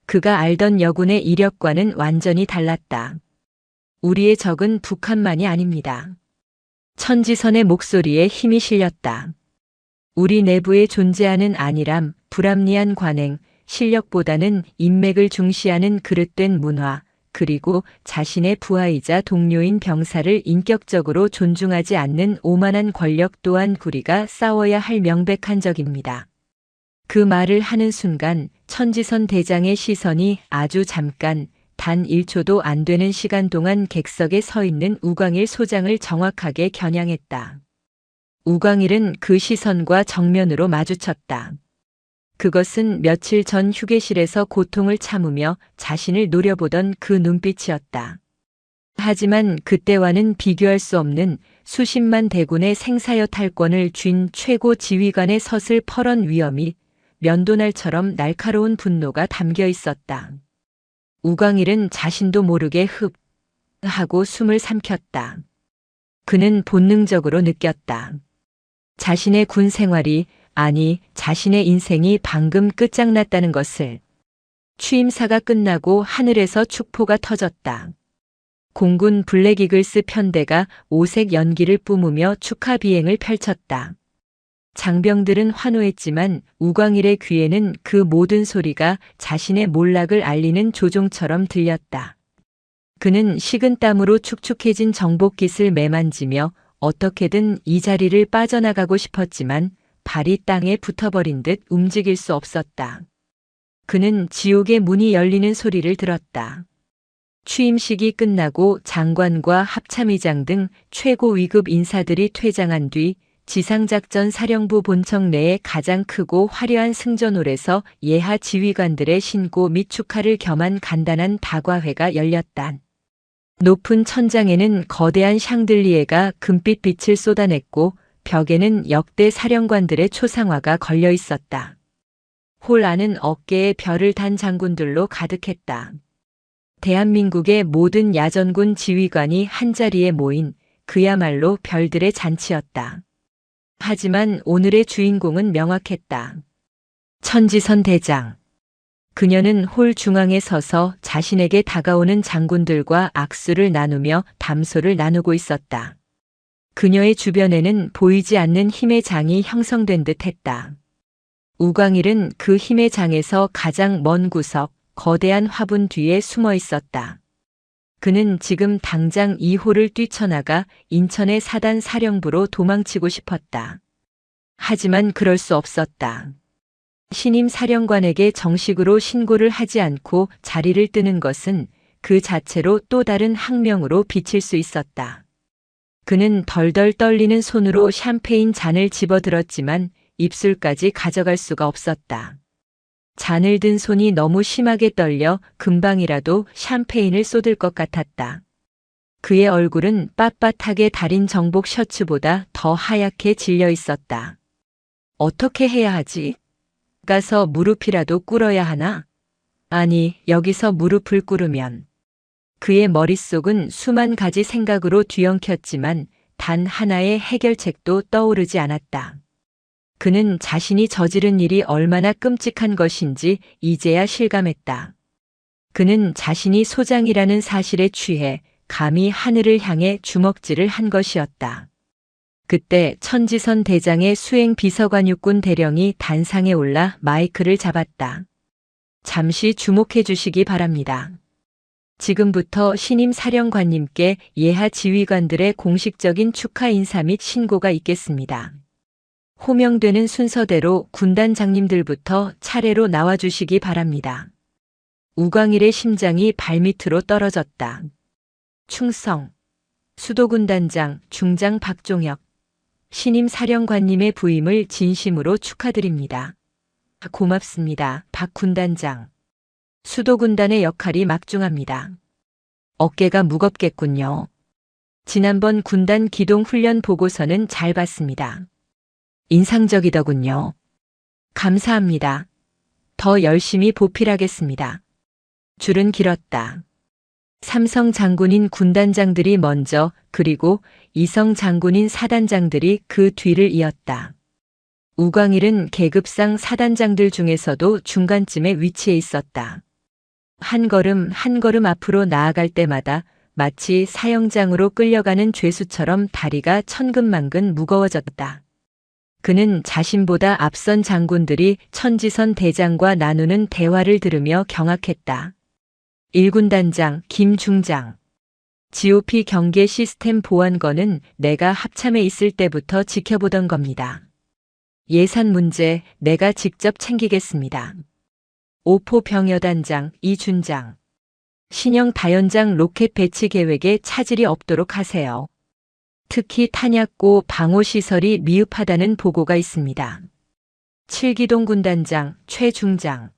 그가 알던 여군의 이력과는 완전히 달랐다. 우리의 적은 북한만이 아닙니다. 천지선의 목소리에 힘이 실렸다. 우리 내부에 존재하는 안일함, 불합리한 관행, 실력보다는 인맥을 중시하는 그릇된 문화, 그리고 자신의 부하이자 동료인 병사를 인격적으로 존중하지 않는 오만한 권력 또한 우리가 싸워야 할 명백한 적입니다. 그 말을 하는 순간 천지선 대장의 시선이 아주 잠깐, 단 1초도 안 되는 시간 동안 객석에 서 있는 우광일 소장을 정확하게 겨냥했다. 우광일은 그 시선과 정면으로 마주쳤다. 그것은 며칠 전 휴게실에서 고통을 참으며 자신을 노려보던 그 눈빛이었다. 하지만 그때와는 비교할 수 없는 수십만 대군의 생사여 탈권을 쥔 최고 지휘관의 서슬 퍼런 위엄이 면도날처럼 날카로운 분노가 담겨 있었다. 우광일은 자신도 모르게 흡 하고 숨을 삼켰다. 그는 본능적으로 느꼈다. 자신의 군 생활이, 아니 자신의 인생이 방금 끝장났다는 것을. 취임사가 끝나고 하늘에서 축포가 터졌다. 공군 블랙이글스 편대가 오색 연기를 뿜으며 축하 비행을 펼쳤다. 장병들은 환호했지만 우광일의 귀에는 그 모든 소리가 자신의 몰락을 알리는 조종처럼 들렸다. 그는 식은땀으로 축축해진 정복깃을 매만지며 어떻게든 이 자리를 빠져나가고 싶었지만 발이 땅에 붙어버린 듯 움직일 수 없었다. 그는 지옥의 문이 열리는 소리를 들었다. 취임식이 끝나고 장관과 합참의장 등 최고 위급 인사들이 퇴장한 뒤 지상작전 사령부 본청 내에 가장 크고 화려한 승전홀에서 예하 지휘관들의 신고 및 축하를 겸한 간단한 다과회가 열렸다. 높은 천장에는 거대한 샹들리에가 금빛 빛을 쏟아냈고 벽에는 역대 사령관들의 초상화가 걸려 있었다. 홀 안은 어깨에 별을 단 장군들로 가득했다. 대한민국의 모든 야전군 지휘관이 한자리에 모인 그야말로 별들의 잔치였다. 하지만 오늘의 주인공은 명확했다. 천지선 대장. 그녀는 홀 중앙에 서서 자신에게 다가오는 장군들과 악수를 나누며 담소를 나누고 있었다. 그녀의 주변에는 보이지 않는 힘의 장이 형성된 듯 했다. 우광일은 그 힘의 장에서 가장 먼 구석, 거대한 화분 뒤에 숨어 있었다. 그는 지금 당장 이 홀을 뛰쳐나가 인천의 사단 사령부로 도망치고 싶었다. 하지만 그럴 수 없었다. 신임 사령관에게 정식으로 신고를 하지 않고 자리를 뜨는 것은 그 자체로 또 다른 학명으로 비칠 수 있었다. 그는 덜덜 떨리는 손으로 샴페인 잔을 집어들었지만 입술까지 가져갈 수가 없었다. 잔을 든 손이 너무 심하게 떨려 금방이라도 샴페인을 쏟을 것 같았다. 그의 얼굴은 빳빳하게 다린 정복 셔츠보다 더 하얗게 질려 있었다. 어떻게 해야 하지? 가서 무릎이라도 꿇어야 하나? 아니, 여기서 무릎을 꿇으면. 그의 머릿속은 수만 가지 생각으로 뒤엉켰지만 단 하나의 해결책도 떠오르지 않았다. 그는 자신이 저지른 일이 얼마나 끔찍한 것인지 이제야 실감했다. 그는 자신이 소장이라는 사실에 취해 감히 하늘을 향해 주먹질을 한 것이었다. 그때 천지선 대장의 수행 비서관육군 대령이 단상에 올라 마이크를 잡았다. 잠시 주목해 주시기 바랍니다. 지금부터 신임 사령관님께 예하 지휘관들의 공식적인 축하 인사 및 신고가 있겠습니다. 호명되는 순서대로 군단장님들부터 차례로 나와주시기 바랍니다. 우광일의 심장이 발밑으로 떨어졌다. 충성. 수도군단장 중장 박종혁. 신임 사령관님의 부임을 진심으로 축하드립니다. 고맙습니다, 박 군단장. 수도군단의 역할이 막중합니다. 어깨가 무겁겠군요. 지난번 군단 기동 훈련 보고서는 잘 봤습니다. 인상적이더군요. 감사합니다. 더 열심히 보필하겠습니다. 줄은 길었다. 삼성 장군인 군단장들이 먼저, 그리고 이성 장군인 사단장들이 그 뒤를 이었다. 우광일은 계급상 사단장들 중에서도 중간쯤에 위치해 있었다. 한 걸음 한 걸음 앞으로 나아갈 때마다 마치 사형장으로 끌려가는 죄수처럼 다리가 천근만근 무거워졌다. 그는 자신보다 앞선 장군들이 천지선 대장과 나누는 대화를 들으며 경악했다. 1군단장 김중장. GOP 경계 시스템 보완건은 내가 합참에 있을 때부터 지켜보던 겁니다. 예산 문제 내가 직접 챙기겠습니다. 5포 병여단장 이준장. 신형 다연장 로켓 배치 계획에 차질이 없도록 하세요. 특히 탄약고 방호 시설이 미흡하다는 보고가 있습니다. 7기동 군단장 최중장.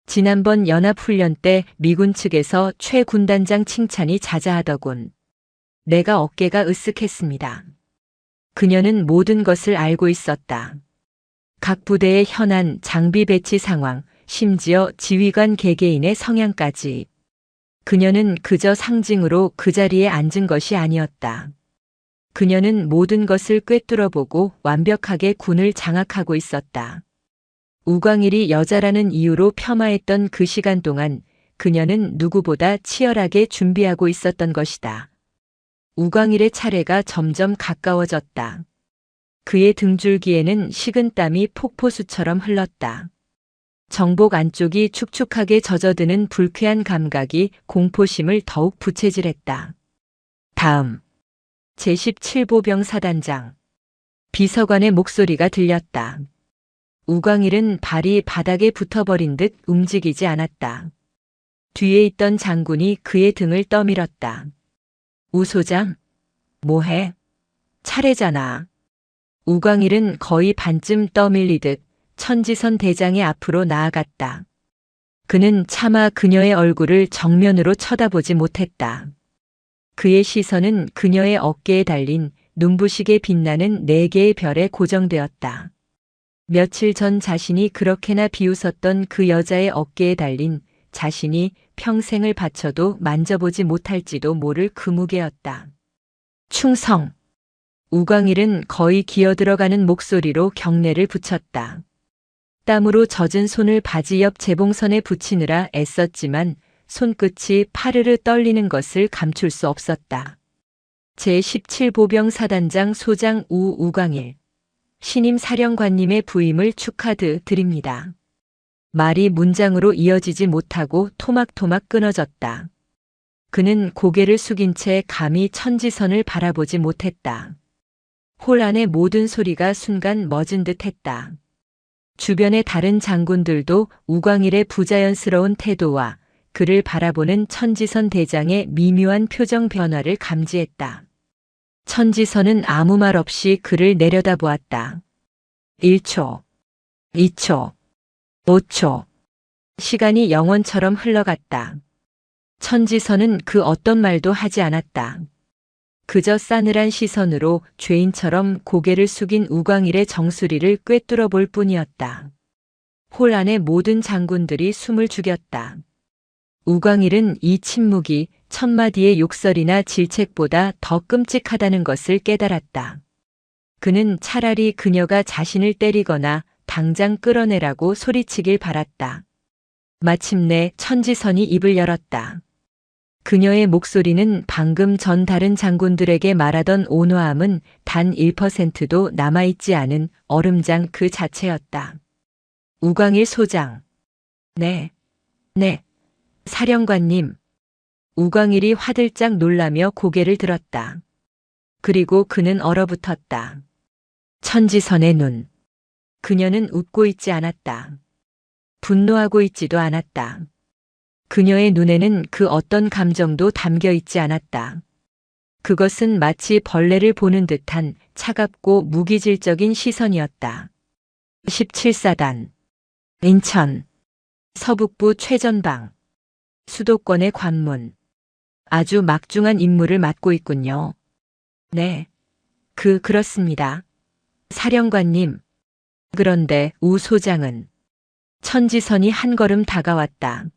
지난번 연합훈련 때 미군 측에서 최 군단장 칭찬이 자자하더군. 내가 어깨가 으쓱했습니다. 그녀는 모든 것을 알고 있었다. 각 부대의 현안 장비 배치 상황, 심지어 지휘관 개개인의 성향까지. 그녀는 그저 상징으로 그 자리에 앉은 것이 아니었다. 그녀는 모든 것을 꿰뚫어보고 완벽하게 군을 장악하고 있었다. 우광일이 여자라는 이유로 폄하했던 그 시간 동안 그녀는 누구보다 치열하게 준비하고 있었던 것이다. 우광일의 차례가 점점 가까워졌다. 그의 등줄기에는 식은땀이 폭포수처럼 흘렀다. 정복 안쪽이 축축하게 젖어드는 불쾌한 감각이 공포심을 더욱 부채질했다. 다음. 제17보병 사단장. 비서관의 목소리가 들렸다. 우광일은 발이 바닥에 붙어버린 듯 움직이지 않았다. 뒤에 있던 장군이 그의 등을 떠밀었다. 우 소장? 뭐해? 차례잖아. 우광일은 거의 반쯤 떠밀리듯 천지선 대장의 앞으로 나아갔다. 그는 차마 그녀의 얼굴을 정면으로 쳐다보지 못했다. 그의 시선은 그녀의 어깨에 달린 눈부시게 빛나는 4개의 별에 고정되었다. 며칠 전 자신이 그렇게나 비웃었던 그 여자의 어깨에 달린 자신이 평생을 바쳐도 만져보지 못할지도 모를 그 무게였다. 충성. 우광일은 거의 기어들어가는 목소리로 경례를 붙였다. 땀으로 젖은 손을 바지 옆 재봉선에 붙이느라 애썼지만 손끝이 파르르 떨리는 것을 감출 수 없었다. 제17보병 사단장 소장 우광일. 신임 사령관님의 부임을 축하드립니다. 말이 문장으로 이어지지 못하고 토막토막 끊어졌다. 그는 고개를 숙인 채 감히 천지선을 바라보지 못했다. 홀 안의 모든 소리가 순간 멎은 듯 했다. 주변의 다른 장군들도 우광일의 부자연스러운 태도와 그를 바라보는 천지선 대장의 미묘한 표정 변화를 감지했다. 천지선은 아무 말 없이 그를 내려다보았다. 1초, 2초, 5초. 시간이 영원처럼 흘러갔다. 천지선은 그 어떤 말도 하지 않았다. 그저 싸늘한 시선으로 죄인처럼 고개를 숙인 우광일의 정수리를 꿰뚫어 볼 뿐이었다. 홀 안의 모든 장군들이 숨을 죽였다. 우광일은 이 침묵이 천마디의 욕설이나 질책보다 더 끔찍하다는 것을 깨달았다. 그는 차라리 그녀가 자신을 때리거나 당장 끌어내라고 소리치길 바랐다. 마침내 천지선이 입을 열었다. 그녀의 목소리는 방금 전 다른 장군들에게 말하던 온화함은 단 1%도 남아있지 않은 얼음장 그 자체였다. 우광일 소장. 네. 네, 사령관님. 우광일이 화들짝 놀라며 고개를 들었다. 그리고 그는 얼어붙었다. 천지선의 눈. 그녀는 웃고 있지 않았다. 분노하고 있지도 않았다. 그녀의 눈에는 그 어떤 감정도 담겨 있지 않았다. 그것은 마치 벌레를 보는 듯한 차갑고 무기질적인 시선이었다. 17사단. 인천. 서북부 최전방. 수도권의 관문. 아주 막중한 임무를 맡고 있군요. 네. 그렇습니다. 사령관님. 그런데 우 소장은 천지선이 한 걸음 다가왔다.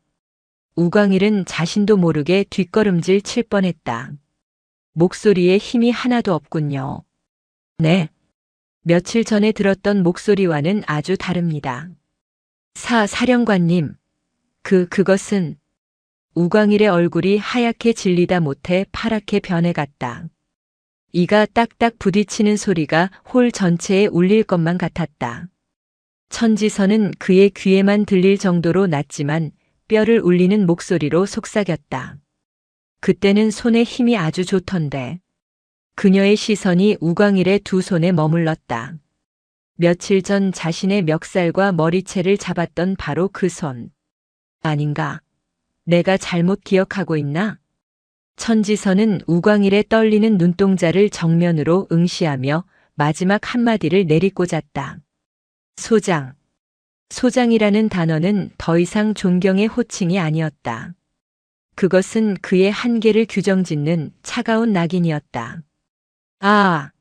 우광일은 자신도 모르게 뒷걸음질 칠 뻔했다. 목소리에 힘이 하나도 없군요. 네. 며칠 전에 들었던 목소리와는 아주 다릅니다. 사령관님. 그것은 우광일의 얼굴이 하얗게 질리다 못해 파랗게 변해갔다. 이가 딱딱 부딪히는 소리가 홀 전체에 울릴 것만 같았다. 천지선은 그의 귀에만 들릴 정도로 낮지만 뼈를 울리는 목소리로 속삭였다. 그때는 손에 힘이 아주 좋던데. 그녀의 시선이 우광일의 두 손에 머물렀다. 며칠 전 자신의 멱살과 머리채를 잡았던 바로 그 손. 아닌가? 내가 잘못 기억하고 있나? 천지선은 우광일의 떨리는 눈동자를 정면으로 응시하며 마지막 한마디를 내리꽂았다. 소장. 소장이라는 단어는 더 이상 존경의 호칭이 아니었다. 그것은 그의 한계를 규정짓는 차가운 낙인이었다. 아!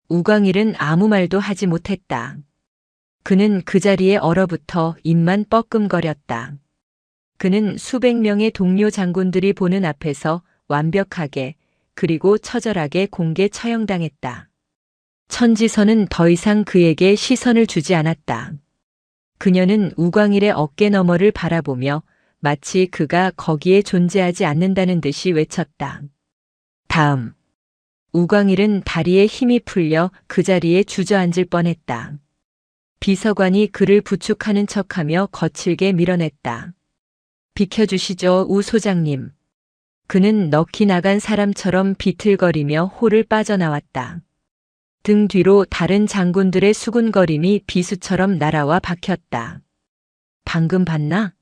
우광일은 아무 말도 하지 못했다. 그는 그 자리에 얼어붙어 입만 뻐끔거렸다. 그는 수백 명의 동료 장군들이 보는 앞에서 완벽하게 그리고 처절하게 공개 처형당했다. 천지선은 더 이상 그에게 시선을 주지 않았다. 그녀는 우광일의 어깨 너머를 바라보며 마치 그가 거기에 존재하지 않는다는 듯이 외쳤다. 다음. 우광일은 다리에 힘이 풀려 그 자리에 주저앉을 뻔했다. 비서관이 그를 부축하는 척하며 거칠게 밀어냈다. 비켜주시죠, 우 소장님. 그는 넋이 나간 사람처럼 비틀거리며 홀을 빠져나왔다. 등 뒤로 다른 장군들의 수군거림이 비수처럼 날아와 박혔다. 방금 봤나?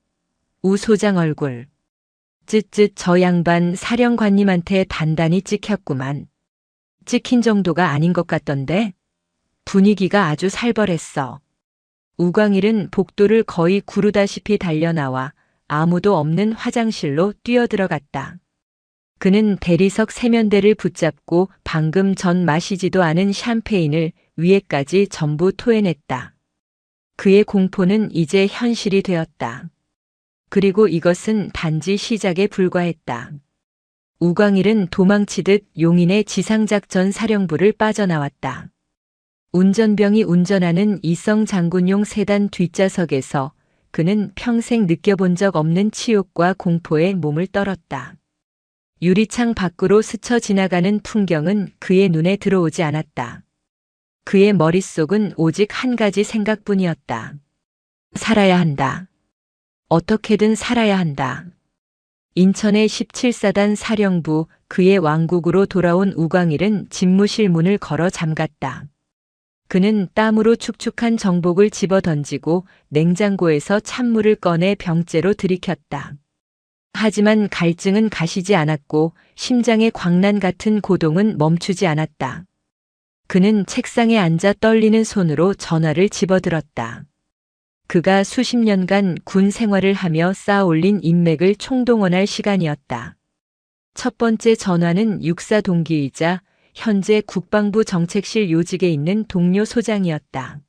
우 소장 얼굴. 쯧쯧 저 양반 사령관님한테 단단히 찍혔구만. 찍힌 정도가 아닌 것 같던데? 분위기가 아주 살벌했어. 우광일은 복도를 거의 구르다시피 달려나와 아무도 없는 화장실로 뛰어들어갔다. 그는 대리석 세면대를 붙잡고 방금 전 마시지도 않은 샴페인을 위에까지 전부 토해냈다. 그의 공포는 이제 현실이 되었다. 그리고 이것은 단지 시작에 불과했다. 우광일은 도망치듯 용인의 지상작전 사령부를 빠져나왔다. 운전병이 운전하는 이성 장군용 세단 뒷좌석에서 그는 평생 느껴본 적 없는 치욕과 공포에 몸을 떨었다. 유리창 밖으로 스쳐 지나가는 풍경은 그의 눈에 들어오지 않았다. 그의 머릿속은 오직 한 가지 생각뿐이었다. 살아야 한다. 어떻게든 살아야 한다. 인천의 17사단 사령부 그의 왕국으로 돌아온 우광일은 집무실 문을 걸어 잠갔다. 그는 땀으로 축축한 정복을 집어던지고 냉장고에서 찬물을 꺼내 병째로 들이켰다. 하지만 갈증은 가시지 않았고 심장의 광난 같은 고동은 멈추지 않았다. 그는 책상에 앉아 떨리는 손으로 전화를 집어들었다. 그가 수십 년간 군 생활을 하며 쌓아올린 인맥을 총동원할 시간이었다. 첫 번째 전화는 육사 동기이자 현재 국방부 정책실 요직에 있는 동료 소장이었다.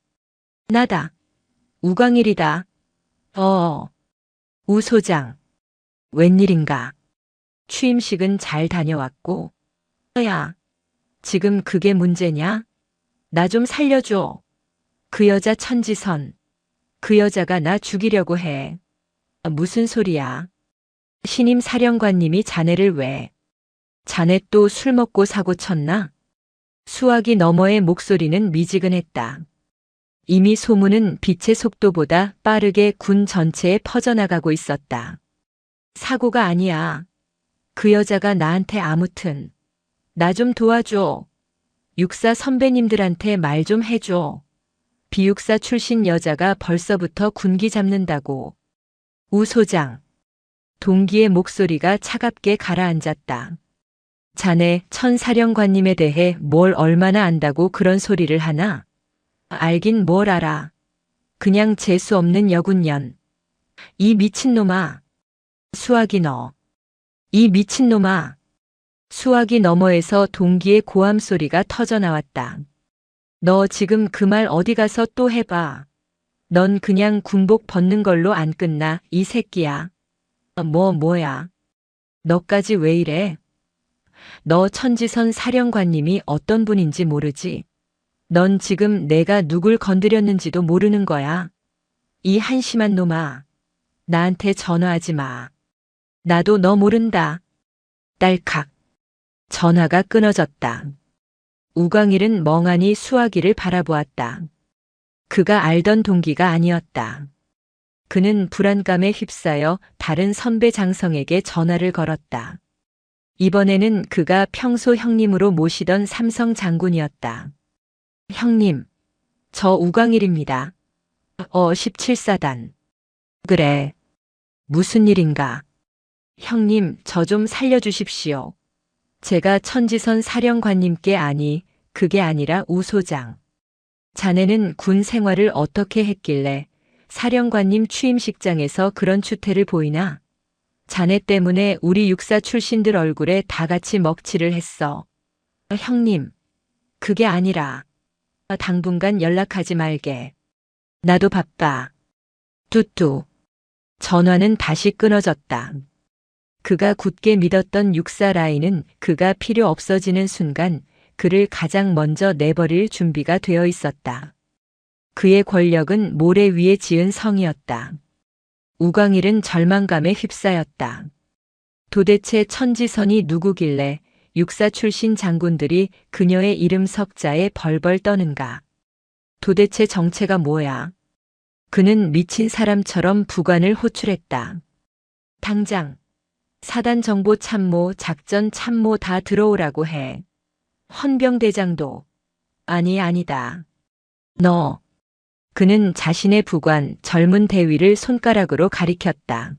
나다. 우광일이다. 우 소장. 웬일인가. 취임식은 잘 다녀왔고. 야, 지금 그게 문제냐? 나 좀 살려줘. 그 여자 천지선. 그 여자가 나 죽이려고 해. 무슨 소리야. 신임 사령관님이 자네를 왜? 자네 또 술 먹고 사고 쳤나? 수화기 너머의 목소리는 미지근했다. 이미 소문은 빛의 속도보다 빠르게 군 전체에 퍼져나가고 있었다. 사고가 아니야. 그 여자가 나한테 아무튼 나 좀 도와줘. 육사 선배님들한테 말 좀 해줘. 비육사 출신 여자가 벌써부터 군기 잡는다고. 우 소장. 동기의 목소리가 차갑게 가라앉았다. 자네 천사령관님에 대해 뭘 얼마나 안다고 그런 소리를 하나? 알긴 뭘 알아. 그냥 재수 없는 여군년. 이 미친놈아. 수화기 너. 이 미친놈아. 수화기 너머에서 동기의 고함 소리가 터져나왔다. 너 지금 그 말 어디 가서 또 해봐. 넌 그냥 군복 벗는 걸로 안 끝나, 이 새끼야. 뭐야. 너까지 왜 이래? 너 천지선 사령관님이 어떤 분인지 모르지? 넌 지금 내가 누굴 건드렸는지도 모르는 거야. 이 한심한 놈아. 나한테 전화하지 마. 나도 너 모른다. 딸칵. 전화가 끊어졌다. 우광일은 멍하니 수화기를 바라보았다. 그가 알던 동기가 아니었다. 그는 불안감에 휩싸여 다른 선배 장성에게 전화를 걸었다. 이번에는 그가 평소 형님으로 모시던 삼성 장군이었다. 형님, 저 우광일입니다. 17사단. 그래. 무슨 일인가? 형님, 저 좀 살려주십시오. 제가 천지선 사령관님께 아니, 그게 아니라 우 소장. 자네는 군 생활을 어떻게 했길래 사령관님 취임식장에서 그런 추태를 보이나? 자네 때문에 우리 육사 출신들 얼굴에 다 같이 먹칠을 했어. 형님, 그게 아니라 당분간 연락하지 말게. 나도 바빠. 뚜뚜. 전화는 다시 끊어졌다. 그가 굳게 믿었던 육사 라인은 그가 필요 없어지는 순간 그를 가장 먼저 내버릴 준비가 되어 있었다. 그의 권력은 모래 위에 지은 성이었다. 우광일은 절망감에 휩싸였다. 도대체 천지선이 누구길래 육사 출신 장군들이 그녀의 이름 석자에 벌벌 떠는가? 도대체 정체가 뭐야? 그는 미친 사람처럼 부관을 호출했다. 당장 사단 정보 참모, 작전 참모 다 들어오라고 해. 헌병대장도. 아니다. 너. 그는 자신의 부관 젊은 대위를 손가락으로 가리켰다.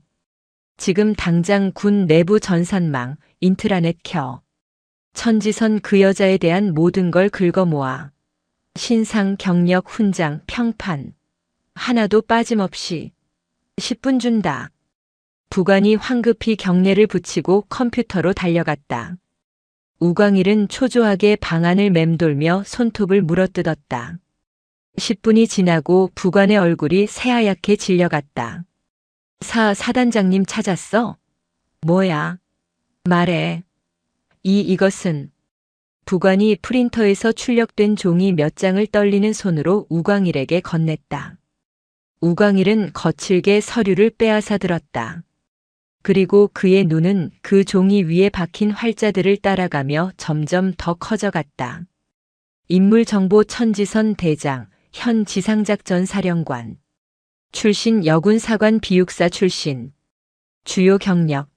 지금 당장 군 내부 전산망, 인트라넷 켜. 천지선 그 여자에 대한 모든 걸 긁어모아. 신상, 경력, 훈장, 평판. 하나도 빠짐없이. 10분 준다. 부관이 황급히 경례를 붙이고 컴퓨터로 달려갔다. 우광일은 초조하게 방안을 맴돌며 손톱을 물어뜯었다. 10분이 지나고 부관의 얼굴이 새하얗게 질려갔다. 사단장님 찾았어? 뭐야? 말해. 이것은. 부관이 프린터에서 출력된 종이 몇 장을 떨리는 손으로 우광일에게 건넸다. 우광일은 거칠게 서류를 빼앗아 들었다. 그리고 그의 눈은 그 종이 위에 박힌 활자들을 따라가며 점점 더 커져갔다. 인물정보 천지선 대장, 현 지상작전 사령관. 출신 여군사관 비육사 출신. 주요 경력.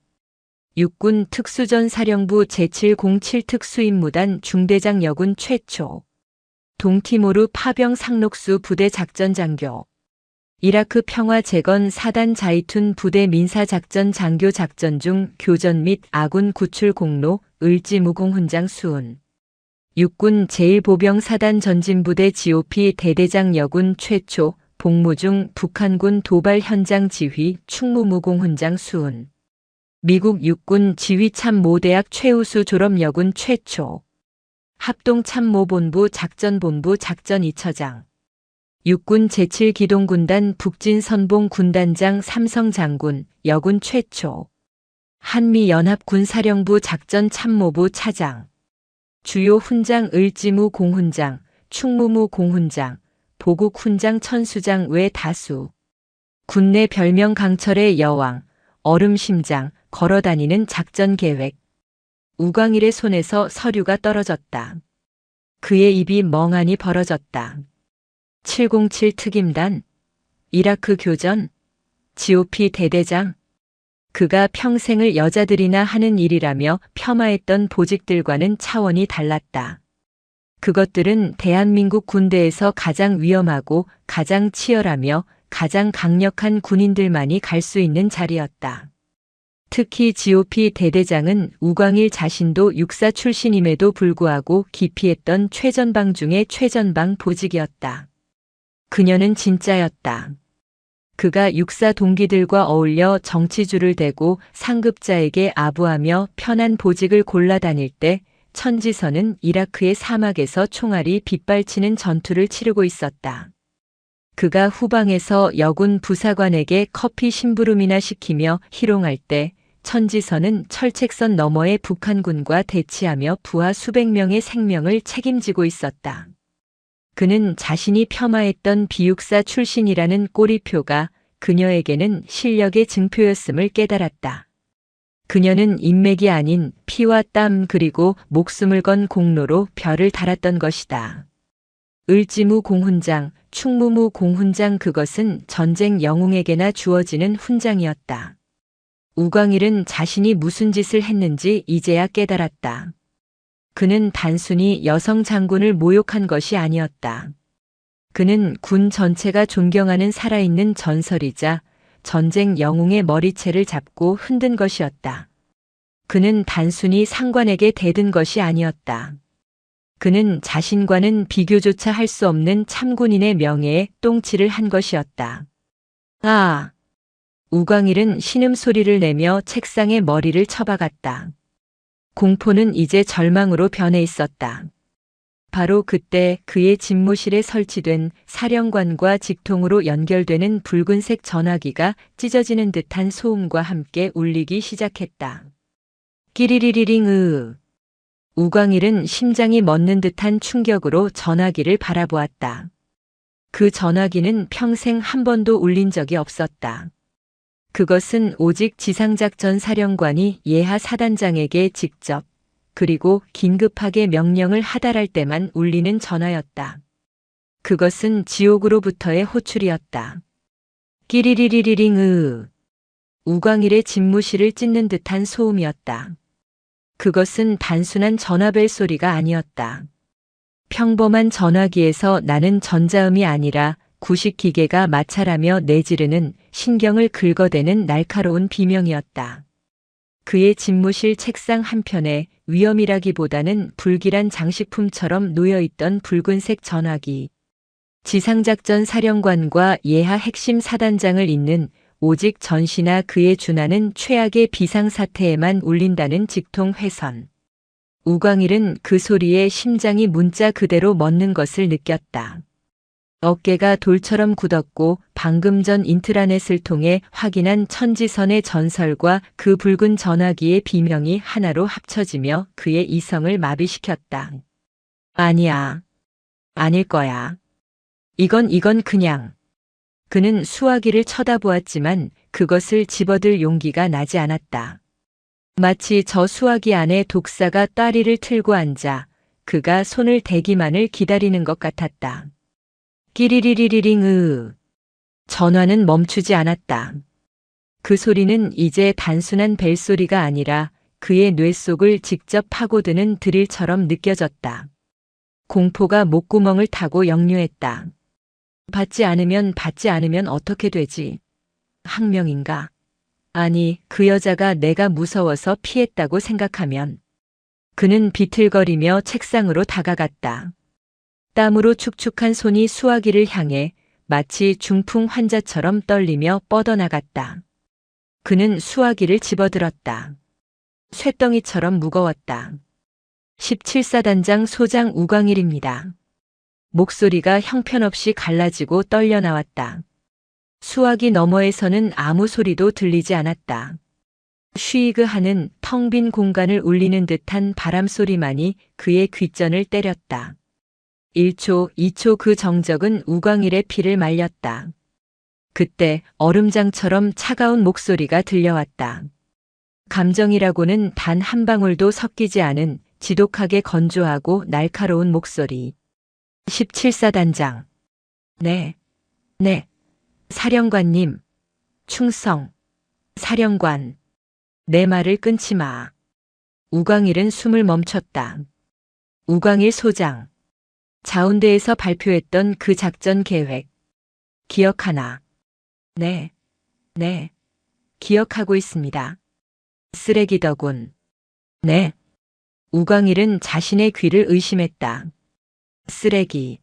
육군 특수전사령부 제707 특수임무단 중대장 여군 최초. 동티모르 파병 상록수 부대 작전장교. 이라크 평화 재건 4단 자이툰 부대 민사작전 장교 작전 중 교전 및 아군 구출 공로 을지무공 훈장 수훈. 육군 제1보병 4단 전진부대 GOP 대대장 여군 최초 복무 중 북한군 도발 현장 지휘 충무무공 훈장 수훈. 미국 육군 지휘참모대학 최우수 졸업 여군 최초. 합동참모본부 작전본부 작전 2처장. 육군 제7기동군단 북진선봉 군단장 삼성장군 여군 최초. 한미연합군사령부 작전참모부 차장. 주요 훈장 을지무 공훈장, 충무무 공훈장, 보국훈장 천수장 외 다수. 군내 별명 강철의 여왕, 얼음심장, 걸어다니는 작전계획. 우광일의 손에서 서류가 떨어졌다. 그의 입이 멍하니 벌어졌다. 707 특임단, 이라크 교전, GOP 대대장. 그가 평생을 여자들이나 하는 일이라며 폄하했던 보직들과는 차원이 달랐다. 그것들은 대한민국 군대에서 가장 위험하고 가장 치열하며 가장 강력한 군인들만이 갈 수 있는 자리였다. 특히 GOP 대대장은 우광일 자신도 육사 출신임에도 불구하고 기피했던 최전방 중의 최전방 보직이었다. 그녀는 진짜였다. 그가 육사 동기들과 어울려 정치줄을 대고 상급자에게 아부하며 편한 보직을 골라 다닐 때 천지선은 이라크의 사막에서 총알이 빗발치는 전투를 치르고 있었다. 그가 후방에서 여군 부사관에게 커피 심부름이나 시키며 희롱할 때 천지선은 철책선 너머의 북한군과 대치하며 부하 수백 명의 생명을 책임지고 있었다. 그는 자신이 폄하했던 비육사 출신이라는 꼬리표가 그녀에게는 실력의 증표였음을 깨달았다. 그녀는 인맥이 아닌 피와 땀 그리고 목숨을 건 공로로 별을 달았던 것이다. 을지무 공훈장, 충무무 공훈장, 그것은 전쟁 영웅에게나 주어지는 훈장이었다. 우광일은 자신이 무슨 짓을 했는지 이제야 깨달았다. 그는 단순히 여성 장군을 모욕한 것이 아니었다. 그는 군 전체가 존경하는 살아있는 전설이자 전쟁 영웅의 머리채를 잡고 흔든 것이었다. 그는 단순히 상관에게 대든 것이 아니었다. 그는 자신과는 비교조차 할 수 없는 참군인의 명예에 똥칠을 한 것이었다. 아! 우광일은 신음소리를 내며 책상에 머리를 쳐박았다. 공포는 이제 절망으로 변해 있었다. 바로 그때 그의 집무실에 설치된 사령관과 직통으로 연결되는 붉은색 전화기가 찢어지는 듯한 소음과 함께 울리기 시작했다. 끼리리리링. 우광일은 심장이 멎는 듯한 충격으로 전화기를 바라보았다. 그 전화기는 평생 한 번도 울린 적이 없었다. 그것은 오직 지상작전 사령관이 예하 사단장에게 직접 그리고 긴급하게 명령을 하달할 때만 울리는 전화였다. 그것은 지옥으로부터의 호출이었다. 끼리리리리링. 우광일의 집무실을 찢는 듯한 소음이었다. 그것은 단순한 전화벨 소리가 아니었다. 평범한 전화기에서 나는 전자음이 아니라 구식 기계가 마찰하며 내지르는 신경을 긁어대는 날카로운 비명이었다. 그의 집무실 책상 한편에 위험이라기보다는 불길한 장식품처럼 놓여있던 붉은색 전화기. 지상작전 사령관과 예하 핵심 사단장을 잇는 오직 전시나 그의 준하는 최악의 비상사태에만 울린다는 직통 회선. 우광일은 그 소리에 심장이 문자 그대로 멎는 것을 느꼈다. 어깨가 돌처럼 굳었고 방금 전 인트라넷을 통해 확인한 천지선의 전설과 그 붉은 전화기의 비명이 하나로 합쳐지며 그의 이성을 마비시켰다. 아니야. 아닐 거야. 이건 그냥. 그는 수화기를 쳐다보았지만 그것을 집어들 용기가 나지 않았다. 마치 저 수화기 안에 독사가 따리를 틀고 앉아 그가 손을 대기만을 기다리는 것 같았다. 끼리리리리링. 전화는 멈추지 않았다. 그 소리는 이제 단순한 벨소리가 아니라 그의 뇌 속을 직접 파고드는 드릴처럼 느껴졌다. 공포가 목구멍을 타고 역류했다. 받지 않으면 어떻게 되지? 항명인가? 아니, 그 여자가 내가 무서워서 피했다고 생각하면. 그는 비틀거리며 책상으로 다가갔다. 땀으로 축축한 손이 수화기를 향해 마치 중풍 환자처럼 떨리며 뻗어나갔다. 그는 수화기를 집어들었다. 쇳덩이처럼 무거웠다. 17사단장 소장 우광일입니다. 목소리가 형편없이 갈라지고 떨려 나왔다. 수화기 너머에서는 아무 소리도 들리지 않았다. 쉬이그 하는 텅 빈 공간을 울리는 듯한 바람소리만이 그의 귓전을 때렸다. 1초, 2초 그 정적은 우광일의 피를 말렸다. 그때 얼음장처럼 차가운 목소리가 들려왔다. 감정이라고는 단 한 방울도 섞이지 않은 지독하게 건조하고 날카로운 목소리. 17사단장. 네, 네. 사령관님. 충성. 사령관. 내 말을 끊지 마. 우광일은 숨을 멈췄다. 우광일 소장. 자운대에서 발표했던 그 작전 계획. 기억하나? 네, 네. 기억하고 있습니다. 쓰레기더군. 네. 우광일은 자신의 귀를 의심했다. 쓰레기.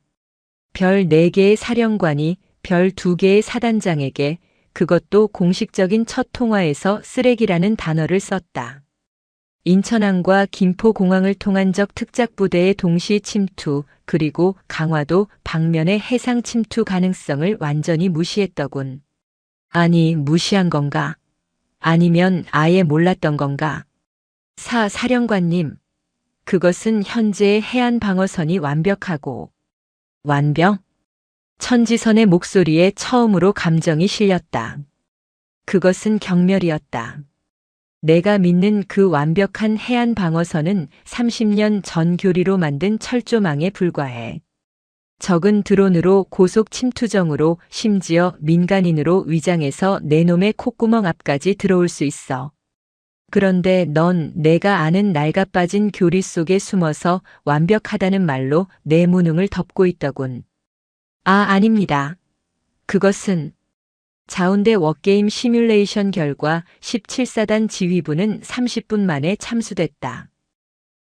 별 4개의 사령관이 별 2개의 사단장에게 그것도 공식적인 첫 통화에서 쓰레기라는 단어를 썼다. 인천항과 김포공항을 통한 적 특작부대의 동시 침투 그리고 강화도 방면의 해상 침투 가능성을 완전히 무시했더군. 아니, 무시한 건가? 아니면 아예 몰랐던 건가? 사령관님, 그것은 현재의 해안 방어선이 완벽하고 완벽? 천지선의 목소리에 처음으로 감정이 실렸다. 그것은 경멸이었다. 내가 믿는 그 완벽한 해안 방어선은 30년 전 교리로 만든 철조망에 불과해. 적은 드론으로 고속 침투정으로 심지어 민간인으로 위장해서 내 놈의 콧구멍 앞까지 들어올 수 있어. 그런데 넌 내가 아는 낡아빠진 교리 속에 숨어서 완벽하다는 말로 내 무능을 덮고 있더군. 아닙니다. 그것은 자운대 워게임 시뮬레이션 결과 17사단 지휘부는 30분 만에 참수됐다.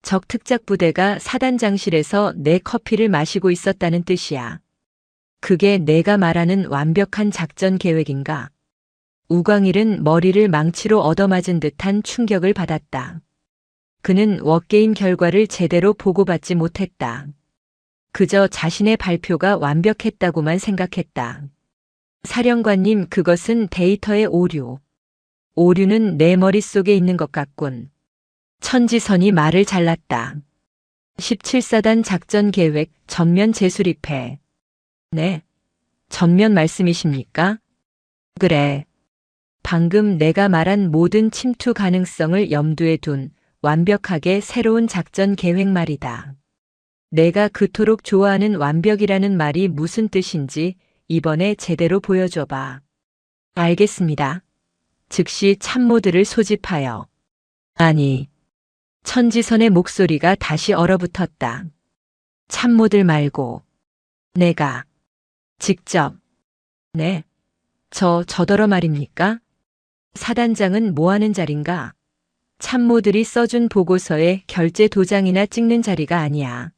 적 특작부대가 사단장실에서 내 커피를 마시고 있었다는 뜻이야. 그게 내가 말하는 완벽한 작전 계획인가? 우광일은 머리를 망치로 얻어맞은 듯한 충격을 받았다. 그는 워게임 결과를 제대로 보고받지 못했다. 그저 자신의 발표가 완벽했다고만 생각했다. 사령관님, 그것은 데이터의 오류. 오류는 내 머릿속에 있는 것 같군. 천지선이 말을 잘랐다. 17사단 작전 계획 전면 재수립해. 네. 전면 말씀이십니까? 그래. 방금 내가 말한 모든 침투 가능성을 염두에 둔 완벽하게 새로운 작전 계획 말이다. 내가 그토록 좋아하는 완벽이라는 말이 무슨 뜻인지 이번에 제대로 보여줘봐. 알겠습니다. 즉시 참모들을 소집하여. 아니. 천지선의 목소리가 다시 얼어붙었다. 참모들 말고. 내가. 직접. 네. 저더러 말입니까? 사단장은 뭐 하는 자린가? 참모들이 써준 보고서에 결제 도장이나 찍는 자리가 아니야.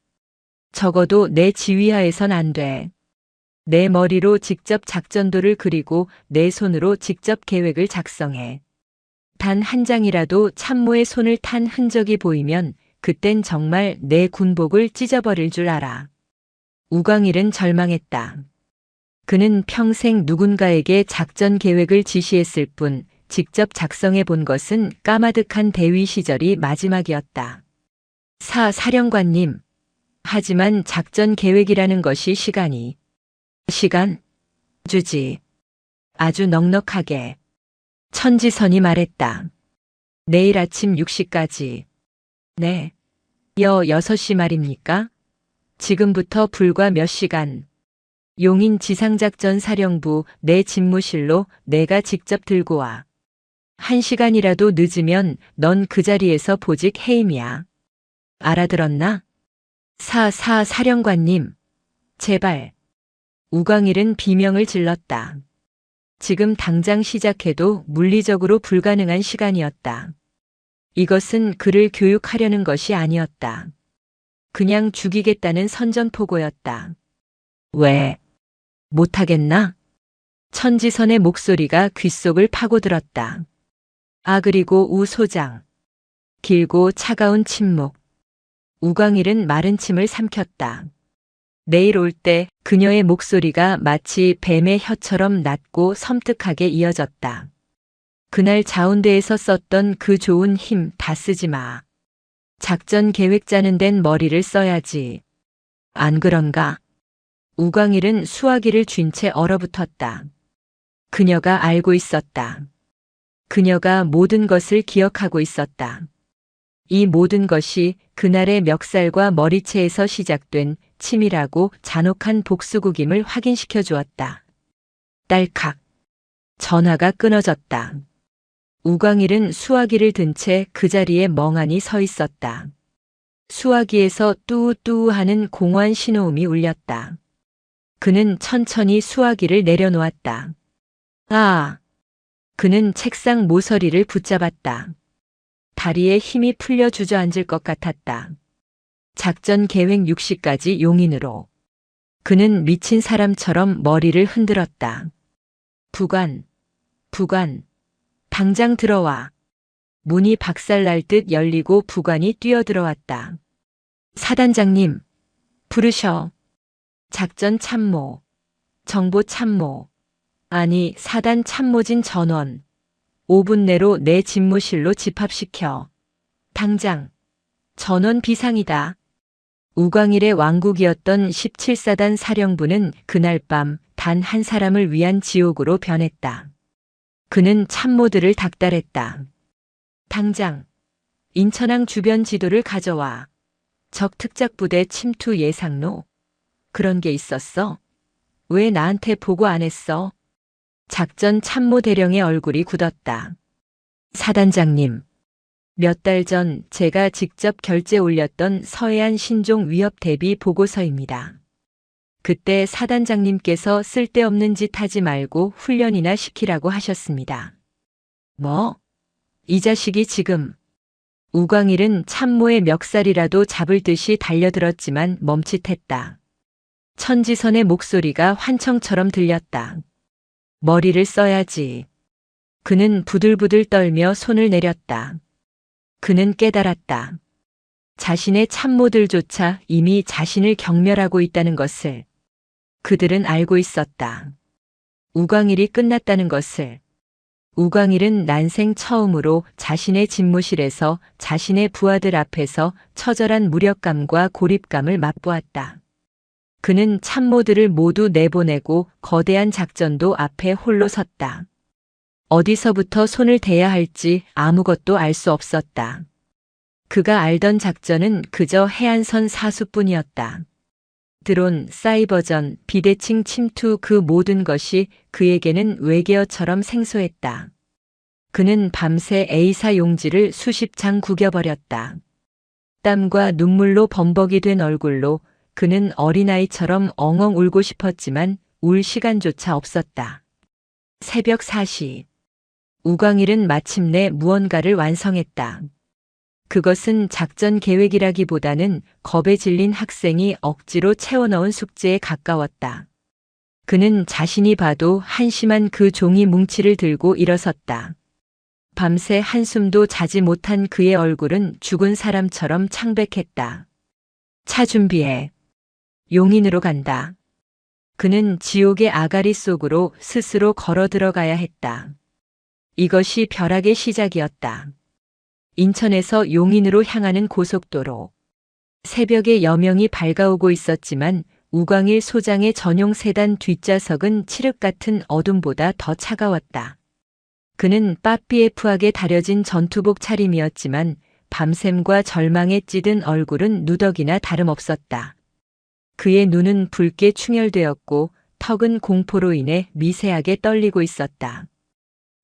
적어도 내 지휘하에선 안 돼. 내 머리로 직접 작전도를 그리고 내 손으로 직접 계획을 작성해. 단 한 장이라도 참모의 손을 탄 흔적이 보이면 그땐 정말 내 군복을 찢어버릴 줄 알아. 우광일은 절망했다. 그는 평생 누군가에게 작전 계획을 지시했을 뿐 직접 작성해 본 것은 까마득한 대위 시절이 마지막이었다. 사령관님. 하지만 작전 계획이라는 것이 시간? 주지. 아주 넉넉하게. 천지선이 말했다. 내일 아침 6시까지. 네. 6시 말입니까? 지금부터 불과 몇 시간. 용인 지상작전 사령부 내 집무실로 내가 직접 들고 와. 1시간이라도 늦으면 넌 그 자리에서 보직 해임이야. 알아들었나? 사령관님. 제발. 우광일은 비명을 질렀다. 지금 당장 시작해도 물리적으로 불가능한 시간이었다. 이것은 그를 교육하려는 것이 아니었다. 그냥 죽이겠다는 선전포고였다. 왜? 못하겠나? 천지선의 목소리가 귓속을 파고들었다. 그리고 우 소장. 길고 차가운 침묵. 우광일은 마른 침을 삼켰다. 내일 올 때 그녀의 목소리가 마치 뱀의 혀처럼 낮고 섬뜩하게 이어졌다. 그날 자운대에서 썼던 그 좋은 힘 다 쓰지 마. 작전 계획 짜는 데는 머리를 써야지. 안 그런가? 우광일은 수화기를 쥔 채 얼어붙었다. 그녀가 알고 있었다. 그녀가 모든 것을 기억하고 있었다. 이 모든 것이 그날의 멱살과 머리채에서 시작된 치밀하고 잔혹한 복수국임을 확인시켜 주었다. 딸칵. 전화가 끊어졌다. 우광일은 수화기를 든 채 그 자리에 멍하니 서 있었다. 수화기에서 뚜우뚜우 하는 공허한 신호음이 울렸다. 그는 천천히 수화기를 내려놓았다. 아! 그는 책상 모서리를 붙잡았다. 다리에 힘이 풀려 주저앉을 것 같았다. 작전 계획 60가지 용인으로. 그는 미친 사람처럼 머리를 흔들었다. 부관, 부관, 당장 들어와. 문이 박살날 듯 열리고 부관이 뛰어들어왔다. 사단장님, 부르셔. 작전 참모, 정보 참모, 아니 사단 참모진 전원. 5분 내로 내 집무실로 집합시켜. 당장. 전원 비상이다. 우광일의 왕국이었던 17사단 사령부는 그날 밤 단 한 사람을 위한 지옥으로 변했다. 그는 참모들을 닥달했다. 당장 인천항 주변 지도를 가져와. 적 특작부대 침투 예상로. 그런 게 있었어? 왜 나한테 보고 안 했어? 작전 참모 대령의 얼굴이 굳었다. 사단장님, 몇 달 전 제가 직접 결제 올렸던 서해안 신종 위협 대비 보고서입니다. 그때 사단장님께서 쓸데없는 짓 하지 말고 훈련이나 시키라고 하셨습니다. 뭐? 이 자식이 지금. 우광일은 참모의 멱살이라도 잡을 듯이 달려들었지만 멈칫했다. 천지선의 목소리가 환청처럼 들렸다. 머리를 써야지. 그는 부들부들 떨며 손을 내렸다. 그는 깨달았다. 자신의 참모들조차 이미 자신을 경멸하고 있다는 것을. 그들은 알고 있었다. 우광일이 끝났다는 것을. 우광일은 난생 처음으로 자신의 집무실에서 자신의 부하들 앞에서 처절한 무력감과 고립감을 맛보았다. 그는 참모들을 모두 내보내고 거대한 작전도 앞에 홀로 섰다. 어디서부터 손을 대야 할지 아무것도 알 수 없었다. 그가 알던 작전은 그저 해안선 사수뿐이었다. 드론, 사이버전, 비대칭 침투 그 모든 것이 그에게는 외계어처럼 생소했다. 그는 밤새 A사 용지를 수십 장 구겨버렸다. 땀과 눈물로 범벅이 된 얼굴로 그는 어린아이처럼 엉엉 울고 싶었지만 울 시간조차 없었다. 새벽 4시. 우광일은 마침내 무언가를 완성했다. 그것은 작전 계획이라기보다는 겁에 질린 학생이 억지로 채워넣은 숙제에 가까웠다. 그는 자신이 봐도 한심한 그 종이 뭉치를 들고 일어섰다. 밤새 한숨도 자지 못한 그의 얼굴은 죽은 사람처럼 창백했다. 차 준비해. 용인으로 간다. 그는 지옥의 아가리 속으로 스스로 걸어 들어가야 했다. 이것이 벼락의 시작이었다. 인천에서 용인으로 향하는 고속도로. 새벽에 여명이 밝아오고 있었지만 우광일 소장의 전용 세단 뒷좌석은 칠흑 같은 어둠보다 더 차가웠다. 그는 빠삐에프하게 다려진 전투복 차림이었지만 밤샘과 절망에 찌든 얼굴은 누더기나 다름없었다. 그의 눈은 붉게 충혈되었고 턱은 공포로 인해 미세하게 떨리고 있었다.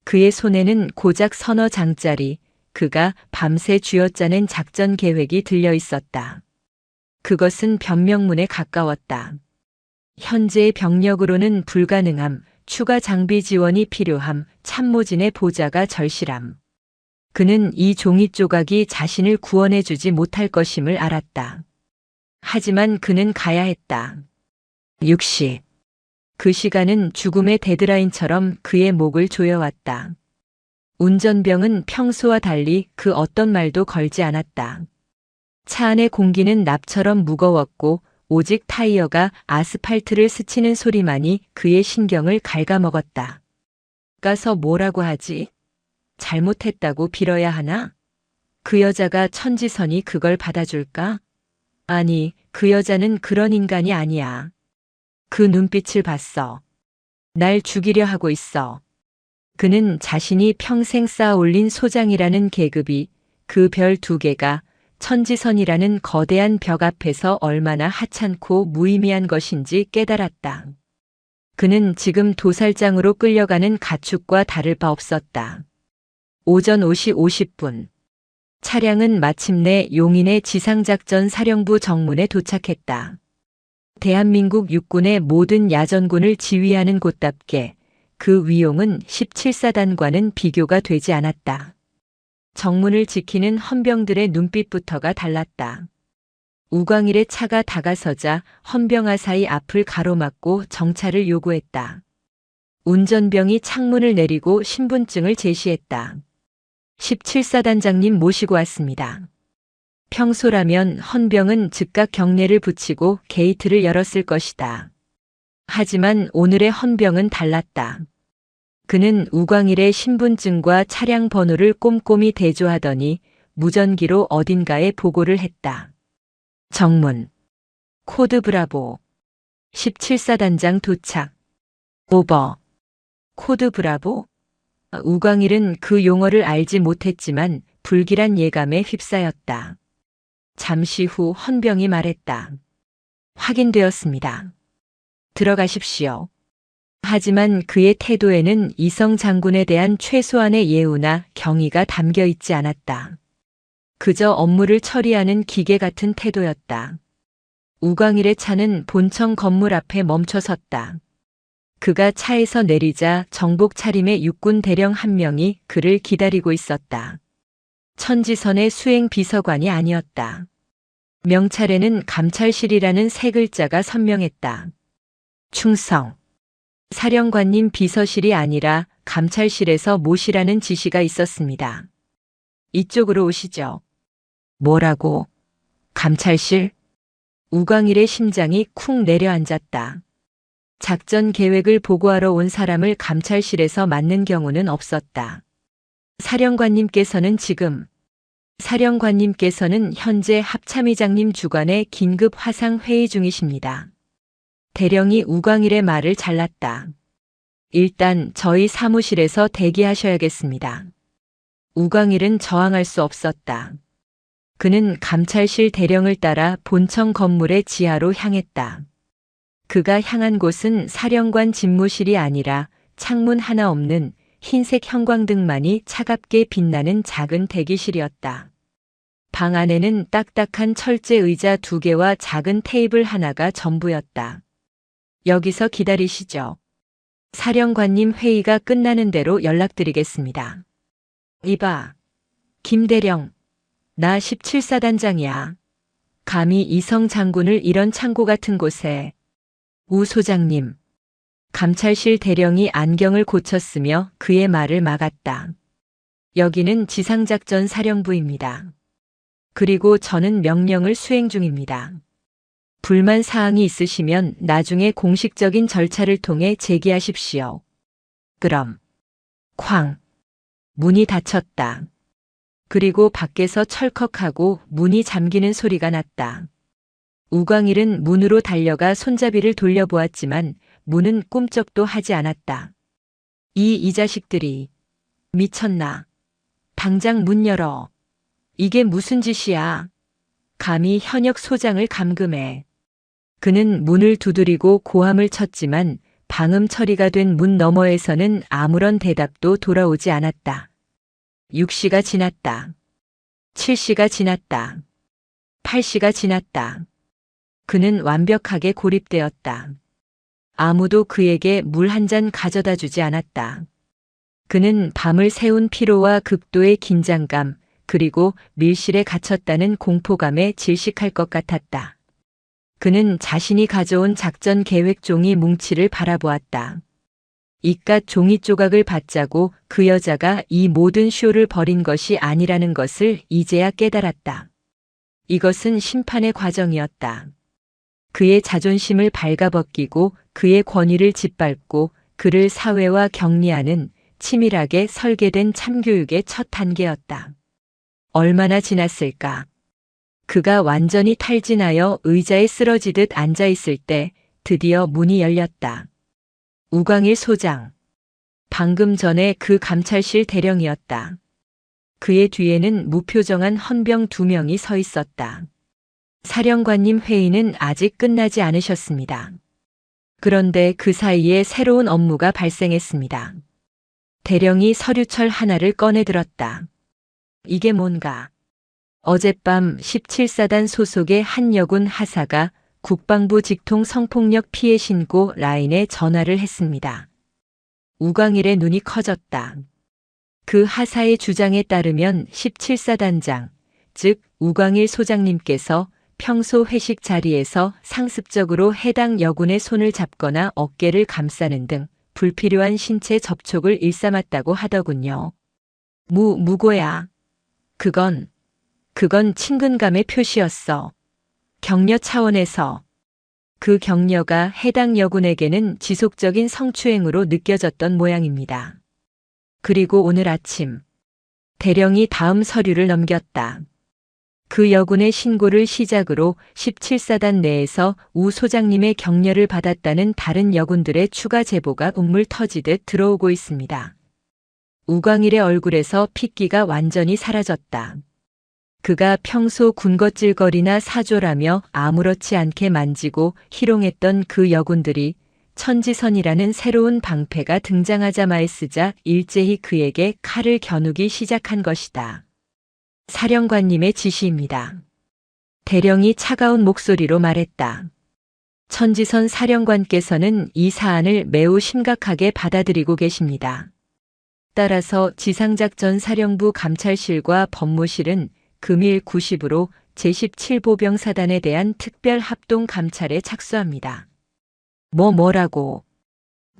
그의 손에는 고작 서너 장짜리, 그가 밤새 쥐어짜낸 작전 계획이 들려 있었다. 그것은 변명문에 가까웠다. 현재의 병력으로는 불가능함, 추가 장비 지원이 필요함, 참모진의 보좌가 절실함. 그는 이 종이 조각이 자신을 구원해주지 못할 것임을 알았다. 하지만 그는 가야 했다. 60. 그 시간은 죽음의 데드라인처럼 그의 목을 조여왔다. 운전병은 평소와 달리 그 어떤 말도 걸지 않았다. 차 안의 공기는 납처럼 무거웠고 오직 타이어가 아스팔트를 스치는 소리만이 그의 신경을 갉아먹었다. 가서 뭐라고 하지? 잘못했다고 빌어야 하나? 그 여자가 천지선이 그걸 받아줄까? 아니, 그 여자는 그런 인간이 아니야. 그 눈빛을 봤어. 날 죽이려 하고 있어. 그는 자신이 평생 쌓아 올린 소장이라는 계급이, 그 별 두 개가 천지선이라는 거대한 벽 앞에서 얼마나 하찮고 무의미한 것인지 깨달았다. 그는 지금 도살장으로 끌려가는 가축과 다를 바 없었다. 오전 5시 50분. 차량은 마침내 용인의 지상작전 사령부 정문에 도착했다. 대한민국 육군의 모든 야전군을 지휘하는 곳답게 그 위용은 17사단과는 비교가 되지 않았다. 정문을 지키는 헌병들의 눈빛부터가 달랐다. 우광일의 차가 다가서자 헌병 아사히 앞을 가로막고 정차를 요구했다. 운전병이 창문을 내리고 신분증을 제시했다. 17사단장님 모시고 왔습니다. 평소라면 헌병은 즉각 경례를 붙이고 게이트를 열었을 것이다. 하지만 오늘의 헌병은 달랐다. 그는 우광일의 신분증과 차량 번호를 꼼꼼히 대조하더니 무전기로 어딘가에 보고를 했다. 정문. 코드 브라보. 17사단장 도착. 오버. 코드 브라보? 우광일은 그 용어를 알지 못했지만 불길한 예감에 휩싸였다. 잠시 후 헌병이 말했다. 확인되었습니다. 들어가십시오. 하지만 그의 태도에는 이성 장군에 대한 최소한의 예우나 경의가 담겨 있지 않았다. 그저 업무를 처리하는 기계 같은 태도였다. 우광일의 차는 본청 건물 앞에 멈춰 섰다. 그가 차에서 내리자 정복 차림의 육군 대령 한 명이 그를 기다리고 있었다. 천지선의 수행 비서관이 아니었다. 명찰에는 감찰실이라는 세 글자가 선명했다. 충성. 사령관님 비서실이 아니라 감찰실에서 모시라는 지시가 있었습니다. 이쪽으로 오시죠. 뭐라고? 감찰실? 우광일의 심장이 쿵 내려앉았다. 작전 계획을 보고하러 온 사람을 감찰실에서 맞는 경우는 없었다. 사령관님께서는 현재 합참의장님 주관의 긴급 화상 회의 중이십니다. 대령이 우광일의 말을 잘랐다. 일단 저희 사무실에서 대기하셔야겠습니다. 우광일은 저항할 수 없었다. 그는 감찰실 대령을 따라 본청 건물의 지하로 향했다. 그가 향한 곳은 사령관 집무실이 아니라 창문 하나 없는 흰색 형광등만이 차갑게 빛나는 작은 대기실이었다. 방 안에는 딱딱한 철제 의자 2개와 작은 테이블 하나가 전부였다. 여기서 기다리시죠. 사령관님 회의가 끝나는 대로 연락드리겠습니다. 이봐, 김대령, 나 17사단장이야. 감히 이성 장군을 이런 창고 같은 곳에. 우 소장님. 감찰실 대령이 안경을 고쳤으며 그의 말을 막았다. 여기는 지상작전 사령부입니다. 그리고 저는 명령을 수행 중입니다. 불만 사항이 있으시면 나중에 공식적인 절차를 통해 제기하십시오. 그럼. 쾅. 문이 닫혔다. 그리고 밖에서 철컥하고 문이 잠기는 소리가 났다. 우광일은 문으로 달려가 손잡이를 돌려보았지만 문은 꿈쩍도 하지 않았다. 이 자식들이. 미쳤나. 당장 문 열어. 이게 무슨 짓이야. 감히 현역 소장을 감금해. 그는 문을 두드리고 고함을 쳤지만 방음 처리가 된 문 너머에서는 아무런 대답도 돌아오지 않았다. 6시가 지났다. 7시가 지났다. 8시가 지났다. 그는 완벽하게 고립되었다. 아무도 그에게 물 한 잔 가져다 주지 않았다. 그는 밤을 새운 피로와 극도의 긴장감, 그리고 밀실에 갇혔다는 공포감에 질식할 것 같았다. 그는 자신이 가져온 작전 계획 종이 뭉치를 바라보았다. 이깟 종이 조각을 받자고 그 여자가 이 모든 쇼를 벌인 것이 아니라는 것을 이제야 깨달았다. 이것은 심판의 과정이었다. 그의 자존심을 발가벗기고 그의 권위를 짓밟고 그를 사회와 격리하는 치밀하게 설계된 참교육의 첫 단계였다. 얼마나 지났을까? 그가 완전히 탈진하여 의자에 쓰러지듯 앉아있을 때 드디어 문이 열렸다. 우광일 소장. 방금 전에 그 감찰실 대령이었다. 그의 뒤에는 무표정한 헌병 2명이 서 있었다. 사령관님 회의는 아직 끝나지 않으셨습니다. 그런데 그 사이에 새로운 업무가 발생했습니다. 대령이 서류철 하나를 꺼내 들었다. 이게 뭔가? 어젯밤 17사단 소속의 한 여군 하사가 국방부 직통 성폭력 피해 신고 라인에 전화를 했습니다. 우광일의 눈이 커졌다. 그 하사의 주장에 따르면 17사단장, 즉 우광일 소장님께서 평소 회식 자리에서 상습적으로 해당 여군의 손을 잡거나 어깨를 감싸는 등 불필요한 신체 접촉을 일삼았다고 하더군요. 무고야. 그건 친근감의 표시였어. 격려 차원에서. 그 격려가 해당 여군에게는 지속적인 성추행으로 느껴졌던 모양입니다. 그리고 오늘 아침, 대령이 다음 서류를 넘겼다. 그 여군의 신고를 시작으로 17사단 내에서 우 소장님의 격려를 받았다는 다른 여군들의 추가 제보가 운물 터지듯 들어오고 있습니다. 우광일의 얼굴에서 핏기가 완전히 사라졌다. 그가 평소 군것질거리나 사조라며 아무렇지 않게 만지고 희롱했던 그 여군들이 천지선이라는 새로운 방패가 등장하자마자 일제히 그에게 칼을 겨누기 시작한 것이다. 사령관님의 지시입니다. 대령이 차가운 목소리로 말했다. 천지선 사령관께서는 이 사안을 매우 심각하게 받아들이고 계십니다. 따라서 지상작전 사령부 감찰실과 법무실은 금일 90으로 제17보병사단에 대한 특별 합동 감찰에 착수합니다. 뭐라고?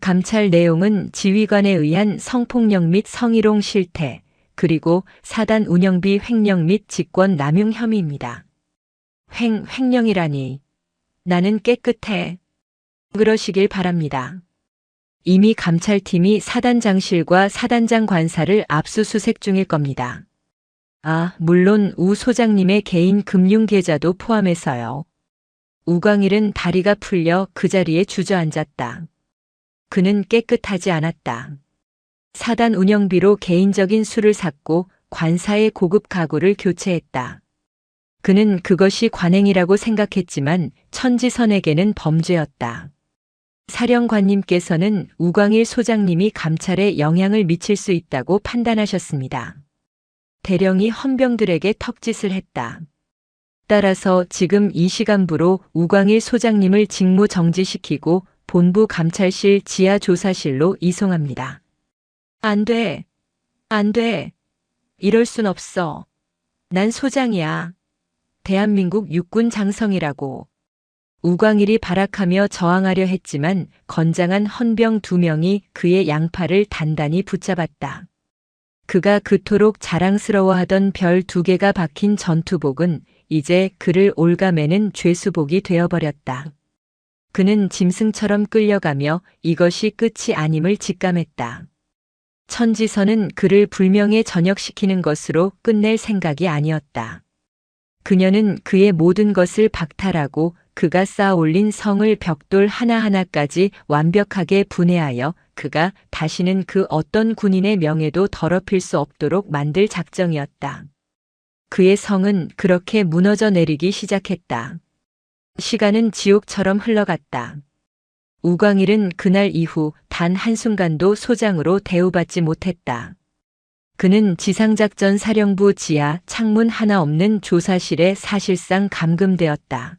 감찰 내용은 지휘관에 의한 성폭력 및 성희롱 실태, 그리고 사단 운영비 횡령 및 직권 남용 혐의입니다. 횡령이라니. 나는 깨끗해. 그러시길 바랍니다. 이미 감찰팀이 사단장실과 사단장 관사를 압수수색 중일 겁니다. 물론 우 소장님의 개인 금융계좌도 포함해서요. 우광일은 다리가 풀려 그 자리에 주저앉았다. 그는 깨끗하지 않았다. 사단 운영비로 개인적인 술을 샀고 관사의 고급 가구를 교체했다. 그는 그것이 관행이라고 생각했지만 천지선에게는 범죄였다. 사령관님께서는 우광일 소장님이 감찰에 영향을 미칠 수 있다고 판단하셨습니다. 대령이 헌병들에게 턱짓을 했다. 따라서 지금 이 시간부로 우광일 소장님을 직무 정지시키고 본부 감찰실 지하 조사실로 이송합니다. 안 돼. 이럴 순 없어. 난 소장이야. 대한민국 육군 장성이라고. 우광일이 발악하며 저항하려 했지만 건장한 헌병 2명이 그의 양팔을 단단히 붙잡았다. 그가 그토록 자랑스러워하던 별 2개가 박힌 전투복은 이제 그를 올가매는 죄수복이 되어버렸다. 그는 짐승처럼 끌려가며 이것이 끝이 아님을 직감했다. 천지선은 그를 불명예 전역시키는 것으로 끝낼 생각이 아니었다. 그녀는 그의 모든 것을 박탈하고 그가 쌓아올린 성을 벽돌 하나하나까지 완벽하게 분해하여 그가 다시는 그 어떤 군인의 명예도 더럽힐 수 없도록 만들 작정이었다. 그의 성은 그렇게 무너져 내리기 시작했다. 시간은 지옥처럼 흘러갔다. 우광일은 그날 이후 단 한순간도 소장으로 대우받지 못했다. 그는 지상작전 사령부 지하 창문 하나 없는 조사실에 사실상 감금되었다.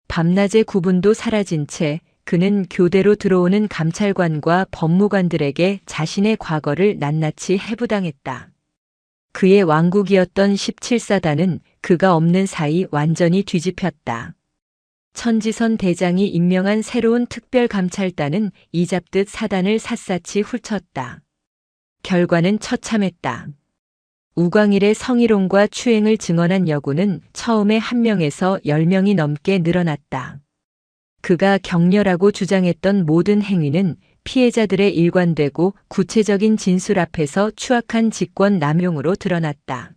밤낮의 구분도 사라진 채 그는 교대로 들어오는 감찰관과 법무관들에게 자신의 과거를 낱낱이 해부당했다. 그의 왕국이었던 17사단은 그가 없는 사이 완전히 뒤집혔다. 천지선 대장이 임명한 새로운 특별감찰단은 이잡듯 사단을 샅샅이 훑었다. 결과는 처참했다. 우광일의 성희롱과 추행을 증언한 여군은 처음에 1명에서 10명이 넘게 늘어났다. 그가 격려라고 주장했던 모든 행위는 피해자들의 일관되고 구체적인 진술 앞에서 추악한 직권 남용으로 드러났다.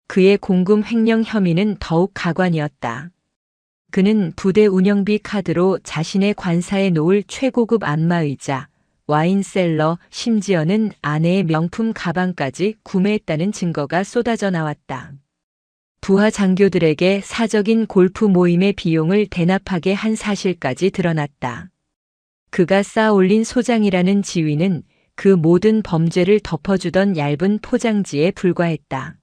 그의 공금 횡령 혐의는 더욱 가관이었다. 그는 부대 운영비 카드로 자신의 관사에 놓을 최고급 안마의자, 와인셀러, 심지어는 아내의 명품 가방까지 구매했다는 증거가 쏟아져 나왔다. 부하 장교들에게 사적인 골프 모임의 비용을 대납하게 한 사실까지 드러났다. 그가 쌓아올린 소장이라는 지위는 그 모든 범죄를 덮어주던 얇은 포장지에 불과했다.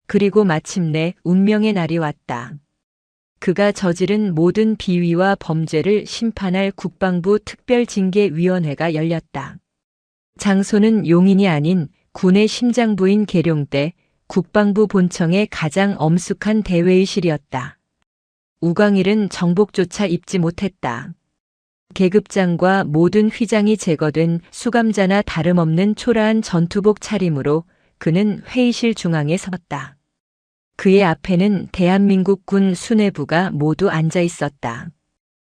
그리고 마침내 운명의 날이 왔다. 그가 저지른 모든 비위와 범죄를 심판할 국방부 특별징계위원회가 열렸다. 장소는 용인이 아닌 군의 심장부인 계룡대 국방부 본청의 가장 엄숙한 대회의실이었다. 우광일은 정복조차 입지 못했다. 계급장과 모든 휘장이 제거된 수감자나 다름없는 초라한 전투복 차림으로 그는 회의실 중앙에 섰다. 그의 앞에는 대한민국 군 수뇌부가 모두 앉아 있었다.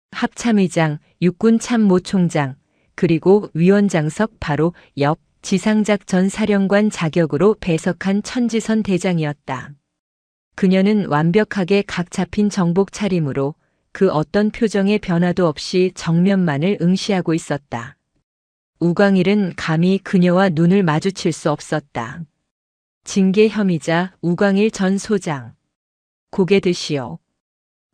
합참의장, 육군참모총장, 그리고 위원장석 바로 옆 지상작 전 사령관 자격으로 배석한 천지선 대장이었다. 그녀는 완벽하게 각 잡힌 정복 차림으로 그 어떤 표정의 변화도 없이 정면만을 응시하고 있었다. 우광일은 감히 그녀와 눈을 마주칠 수 없었다. 징계 혐의자 우광일 전 소장. 고개 드시오.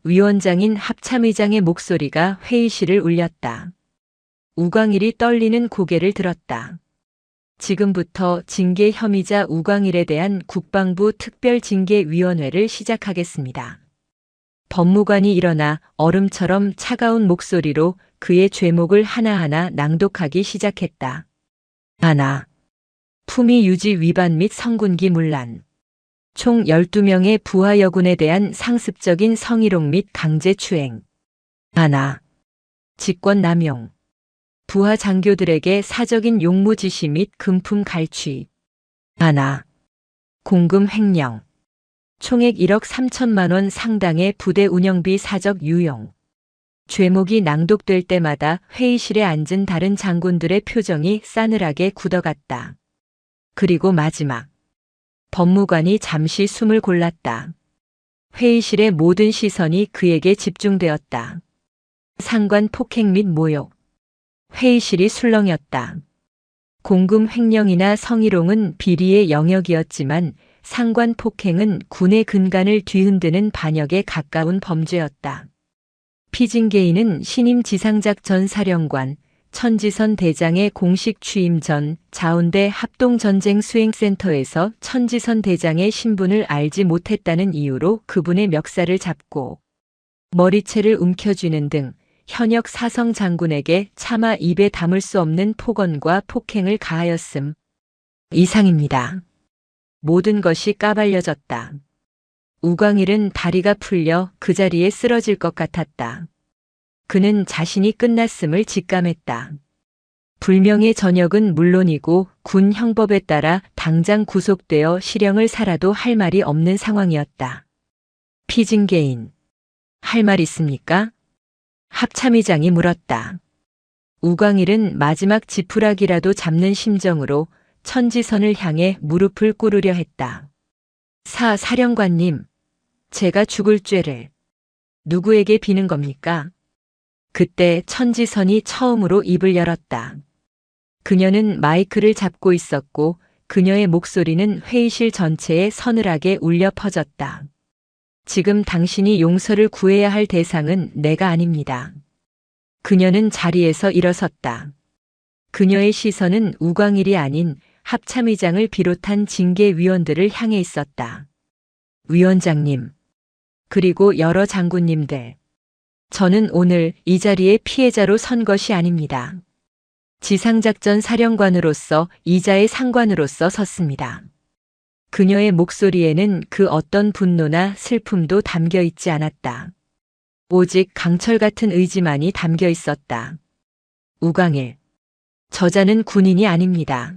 위원장인 합참의장의 목소리가 회의실을 울렸다. 우광일이 떨리는 고개를 들었다. 지금부터 징계 혐의자 우광일에 대한 국방부 특별징계위원회를 시작하겠습니다. 법무관이 일어나 얼음처럼 차가운 목소리로 그의 죄목을 하나하나 낭독하기 시작했다. 하나. 품위 유지 위반 및 성군기 문란. 총 12명의 부하 여군에 대한 상습적인 성희롱 및 강제추행. 하나. 직권 남용. 부하 장교들에게 사적인 용무 지시 및 금품 갈취. 하나. 공금 횡령. 총액 1억 3천만 원 상당의 부대 운영비 사적 유용. 죄목이 낭독될 때마다 회의실에 앉은 다른 장군들의 표정이 싸늘하게 굳어갔다. 그리고 마지막. 법무관이 잠시 숨을 골랐다. 회의실의 모든 시선이 그에게 집중되었다. 상관 폭행 및 모욕. 회의실이 술렁였다. 공금 횡령이나 성희롱은 비리의 영역이었지만 상관 폭행은 군의 근간을 뒤흔드는 반역에 가까운 범죄였다. 피징계인은 신임 지상작 전 사령관, 천지선 대장의 공식 취임 전 자운대 합동전쟁수행센터에서 천지선 대장의 신분을 알지 못했다는 이유로 그분의 멱살을 잡고 머리채를 움켜쥐는 등 현역 사성 장군에게 차마 입에 담을 수 없는 폭언과 폭행을 가하였음. 이상입니다. 모든 것이 까발려졌다. 우광일은 다리가 풀려 그 자리에 쓰러질 것 같았다. 그는 자신이 끝났음을 직감했다. 불명예 전역은 물론이고 군 형법에 따라 당장 구속되어 실형을 살아도 할 말이 없는 상황이었다. 피징계인. 할 말 있습니까? 합참의장이 물었다. 우광일은 마지막 지푸라기라도 잡는 심정으로 천지선을 향해 무릎을 꿇으려 했다. 사령관님, 제가 죽을 죄를 누구에게 비는 겁니까? 그때 천지선이 처음으로 입을 열었다. 그녀는 마이크를 잡고 있었고 그녀의 목소리는 회의실 전체에 서늘하게 울려 퍼졌다. 지금 당신이 용서를 구해야 할 대상은 내가 아닙니다. 그녀는 자리에서 일어섰다. 그녀의 시선은 우광일이 아닌 합참의장을 비롯한 징계위원들을 향해 있었다. 위원장님, 그리고 여러 장군님들. 저는 오늘 이 자리에 피해자로 선 것이 아닙니다. 지상작전 사령관으로서 이자의 상관으로서 섰습니다. 그녀의 목소리에는 그 어떤 분노나 슬픔도 담겨 있지 않았다. 오직 강철 같은 의지만이 담겨 있었다. 우광일. 저자는 군인이 아닙니다.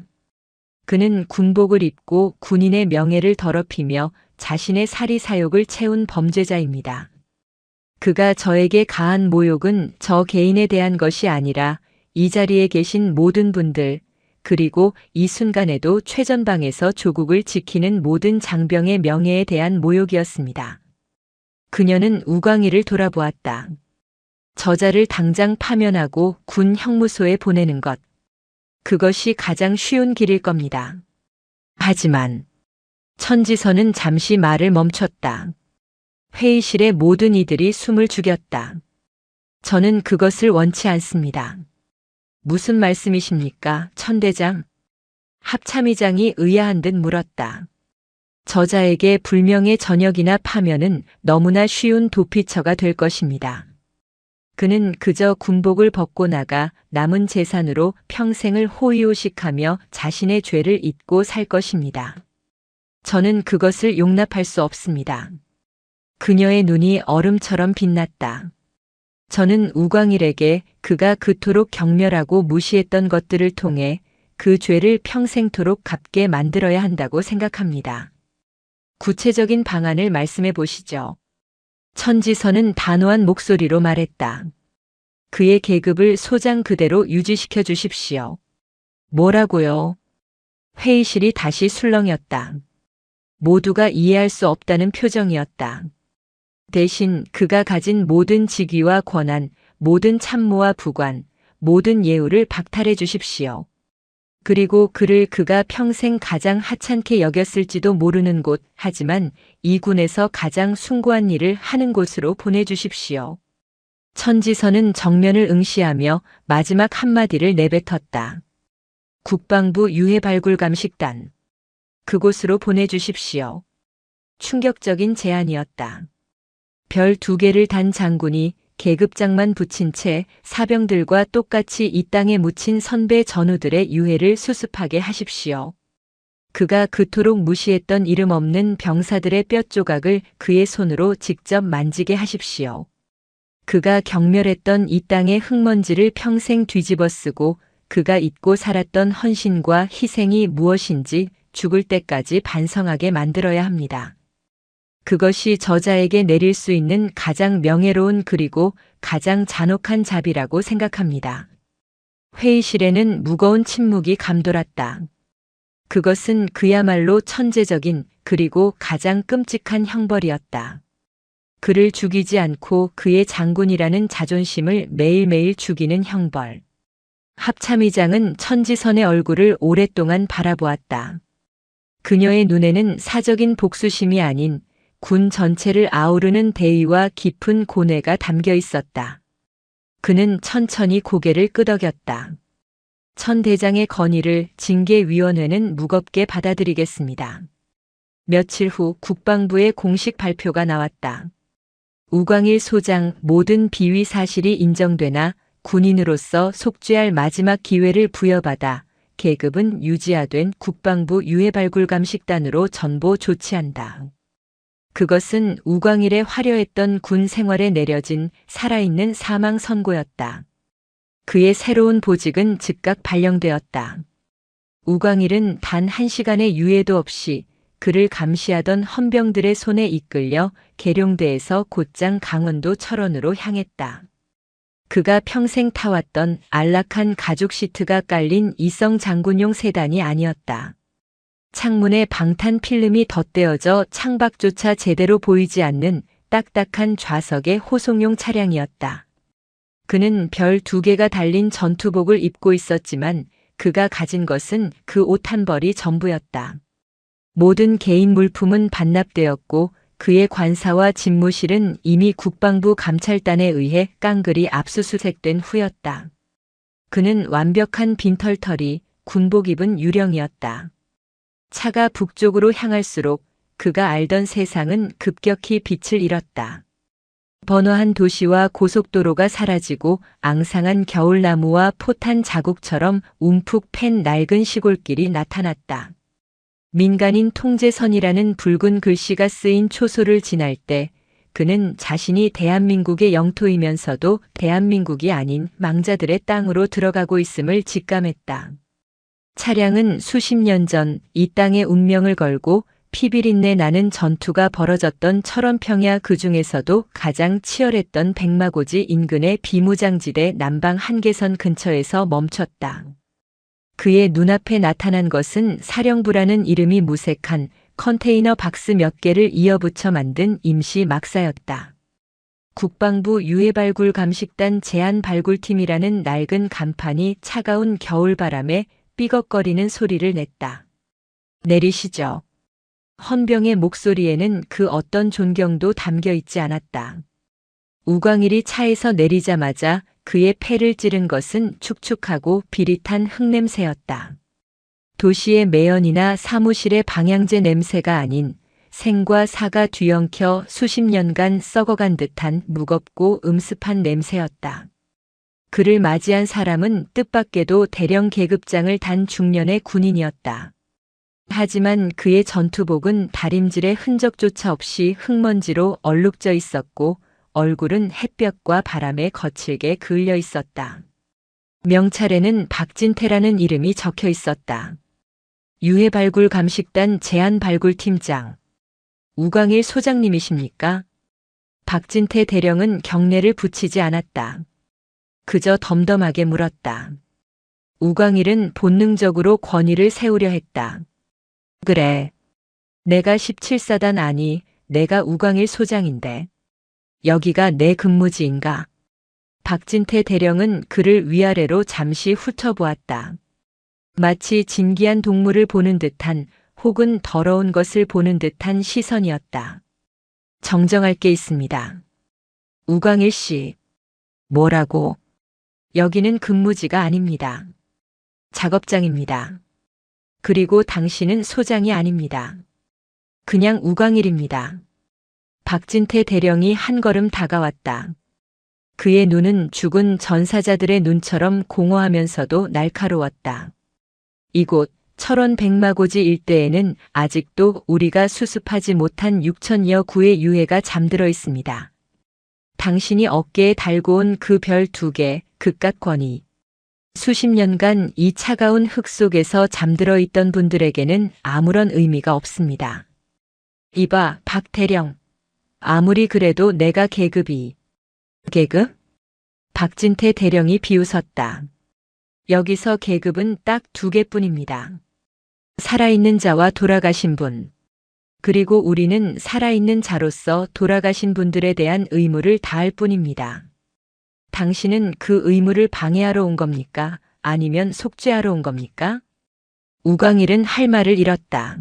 그는 군복을 입고 군인의 명예를 더럽히며 자신의 사리사욕을 채운 범죄자입니다. 그가 저에게 가한 모욕은 저 개인에 대한 것이 아니라 이 자리에 계신 모든 분들, 그리고 이 순간에도 최전방에서 조국을 지키는 모든 장병의 명예에 대한 모욕이었습니다. 그녀는 우광일을 돌아보았다. 저자를 당장 파면하고 군 형무소에 보내는 것. 그것이 가장 쉬운 길일 겁니다. 하지만 천지선은 잠시 말을 멈췄다. 회의실의 모든 이들이 숨을 죽였다. 저는 그것을 원치 않습니다. 무슨 말씀이십니까, 천대장? 합참의장이 의아한 듯 물었다. 저자에게 불명예 전역이나 파면은 너무나 쉬운 도피처가 될 것입니다. 그는 그저 군복을 벗고 나가 남은 재산으로 평생을 호의호식하며 자신의 죄를 잊고 살 것입니다. 저는 그것을 용납할 수 없습니다. 그녀의 눈이 얼음처럼 빛났다. 저는 우광일에게 그가 그토록 경멸하고 무시했던 것들을 통해 그 죄를 평생토록 갚게 만들어야 한다고 생각합니다. 구체적인 방안을 말씀해 보시죠. 천지선은 단호한 목소리로 말했다. 그의 계급을 소장 그대로 유지시켜 주십시오. 뭐라고요? 회의실이 다시 술렁였다. 모두가 이해할 수 없다는 표정이었다. 대신 그가 가진 모든 직위와 권한, 모든 참모와 부관, 모든 예우를 박탈해 주십시오. 그리고 그를 그가 평생 가장 하찮게 여겼을지도 모르는 곳, 하지만 이 군에서 가장 숭고한 일을 하는 곳으로 보내주십시오. 천지선은 정면을 응시하며 마지막 한마디를 내뱉었다. 국방부 유해발굴감식단. 그곳으로 보내주십시오. 충격적인 제안이었다. 별 2개를 단 장군이 계급장만 붙인 채 사병들과 똑같이 이 땅에 묻힌 선배 전우들의 유해를 수습하게 하십시오. 그가 그토록 무시했던 이름 없는 병사들의 뼈조각을 그의 손으로 직접 만지게 하십시오. 그가 경멸했던 이 땅의 흙먼지를 평생 뒤집어 쓰고 그가 잊고 살았던 헌신과 희생이 무엇인지 죽을 때까지 반성하게 만들어야 합니다. 그것이 저자에게 내릴 수 있는 가장 명예로운 그리고 가장 잔혹한 자비라고 생각합니다. 회의실에는 무거운 침묵이 감돌았다. 그것은 그야말로 천재적인 그리고 가장 끔찍한 형벌이었다. 그를 죽이지 않고 그의 장군이라는 자존심을 매일매일 죽이는 형벌. 합참의장은 천지선의 얼굴을 오랫동안 바라보았다. 그녀의 눈에는 사적인 복수심이 아닌 군 전체를 아우르는 대의와 깊은 고뇌가 담겨 있었다. 그는 천천히 고개를 끄덕였다. 천 대장의 건의를 징계위원회는 무겁게 받아들이겠습니다. 며칠 후 국방부의 공식 발표가 나왔다. 우광일 소장 모든 비위 사실이 인정되나 군인으로서 속죄할 마지막 기회를 부여받아 계급은 유지하된 국방부 유해발굴감식단으로 전보 조치한다. 그것은 우광일의 화려했던 군 생활에 내려진 살아있는 사망 선고였다. 그의 새로운 보직은 즉각 발령되었다. 우광일은 단 1시간의 유예도 없이 그를 감시하던 헌병들의 손에 이끌려 계룡대에서 곧장 강원도 철원으로 향했다. 그가 평생 타왔던 안락한 가죽 시트가 깔린 이성 장군용 세단이 아니었다. 창문에 방탄 필름이 덧대어져 창밖조차 제대로 보이지 않는 딱딱한 좌석의 호송용 차량이었다. 그는 별 2개가 달린 전투복을 입고 있었지만 그가 가진 것은 그 옷 한 벌이 전부였다. 모든 개인 물품은 반납되었고 그의 관사와 집무실은 이미 국방부 감찰단에 의해 깡그리 압수수색된 후였다. 그는 완벽한 빈털터리, 군복 입은 유령이었다. 차가 북쪽으로 향할수록 그가 알던 세상은 급격히 빛을 잃었다. 번화한 도시와 고속도로가 사라지고 앙상한 겨울나무와 포탄 자국처럼 움푹 팬 낡은 시골길이 나타났다. 민간인 통제선이라는 붉은 글씨가 쓰인 초소를 지날 때 그는 자신이 대한민국의 영토이면서도 대한민국이 아닌 망자들의 땅으로 들어가고 있음을 직감했다. 차량은 수십 년 전 이 땅의 운명을 걸고 피비린내 나는 전투가 벌어졌던 철원평야 그 중에서도 가장 치열했던 백마고지 인근의 비무장지대 남방 한계선 근처에서 멈췄다. 그의 눈앞에 나타난 것은 사령부라는 이름이 무색한 컨테이너 박스 몇 개를 이어붙여 만든 임시 막사였다. 국방부 유해발굴 감식단 제한발굴팀이라는 낡은 간판이 차가운 겨울바람에 삐걱거리는 소리를 냈다. 내리시죠. 헌병의 목소리에는 그 어떤 존경도 담겨 있지 않았다. 우광일이 차에서 내리자마자 그의 폐를 찌른 것은 축축하고 비릿한 흙냄새였다. 도시의 매연이나 사무실의 방향제 냄새가 아닌 생과 사가 뒤엉켜 수십 년간 썩어간 듯한 무겁고 음습한 냄새였다. 그를 맞이한 사람은 뜻밖에도 대령 계급장을 단 중년의 군인이었다. 하지만 그의 전투복은 다림질의 흔적조차 없이 흙먼지로 얼룩져 있었고 얼굴은 햇볕과 바람에 거칠게 그을려 있었다. 명찰에는 박진태라는 이름이 적혀 있었다. 유해발굴 감식단 제한발굴팀장. 우광일 소장님이십니까? 박진태 대령은 경례를 붙이지 않았다. 그저 덤덤하게 물었다. 우광일은 본능적으로 권위를 세우려 했다. 그래. 내가 17사단 아니, 내가 우광일 소장인데. 여기가 내 근무지인가? 박진태 대령은 그를 위아래로 잠시 훑어보았다. 마치 진기한 동물을 보는 듯한 혹은 더러운 것을 보는 듯한 시선이었다. 정정할 게 있습니다. 우광일 씨. 뭐라고? 여기는 근무지가 아닙니다. 작업장입니다. 그리고 당신은 소장이 아닙니다. 그냥 우광일입니다. 박진태 대령이 한 걸음 다가왔다. 그의 눈은 죽은 전사자들의 눈처럼 공허하면서도 날카로웠다. 이곳 철원 백마고지 일대에는 아직도 우리가 수습하지 못한 6천여 구의 유해가 잠들어 있습니다. 당신이 어깨에 달고 온 그 별 2개, 그깟 권위. 수십 년간 이 차가운 흙 속에서 잠들어 있던 분들에게는 아무런 의미가 없습니다. 이봐, 박 대령. 아무리 그래도 내가 계급이. 계급? 박진태 대령이 비웃었다. 여기서 계급은 딱 2개뿐입니다. 살아있는 자와 돌아가신 분. 그리고 우리는 살아있는 자로서 돌아가신 분들에 대한 의무를 다할 뿐입니다. 당신은 그 의무를 방해하러 온 겁니까? 아니면 속죄하러 온 겁니까? 우광일은 할 말을 잃었다.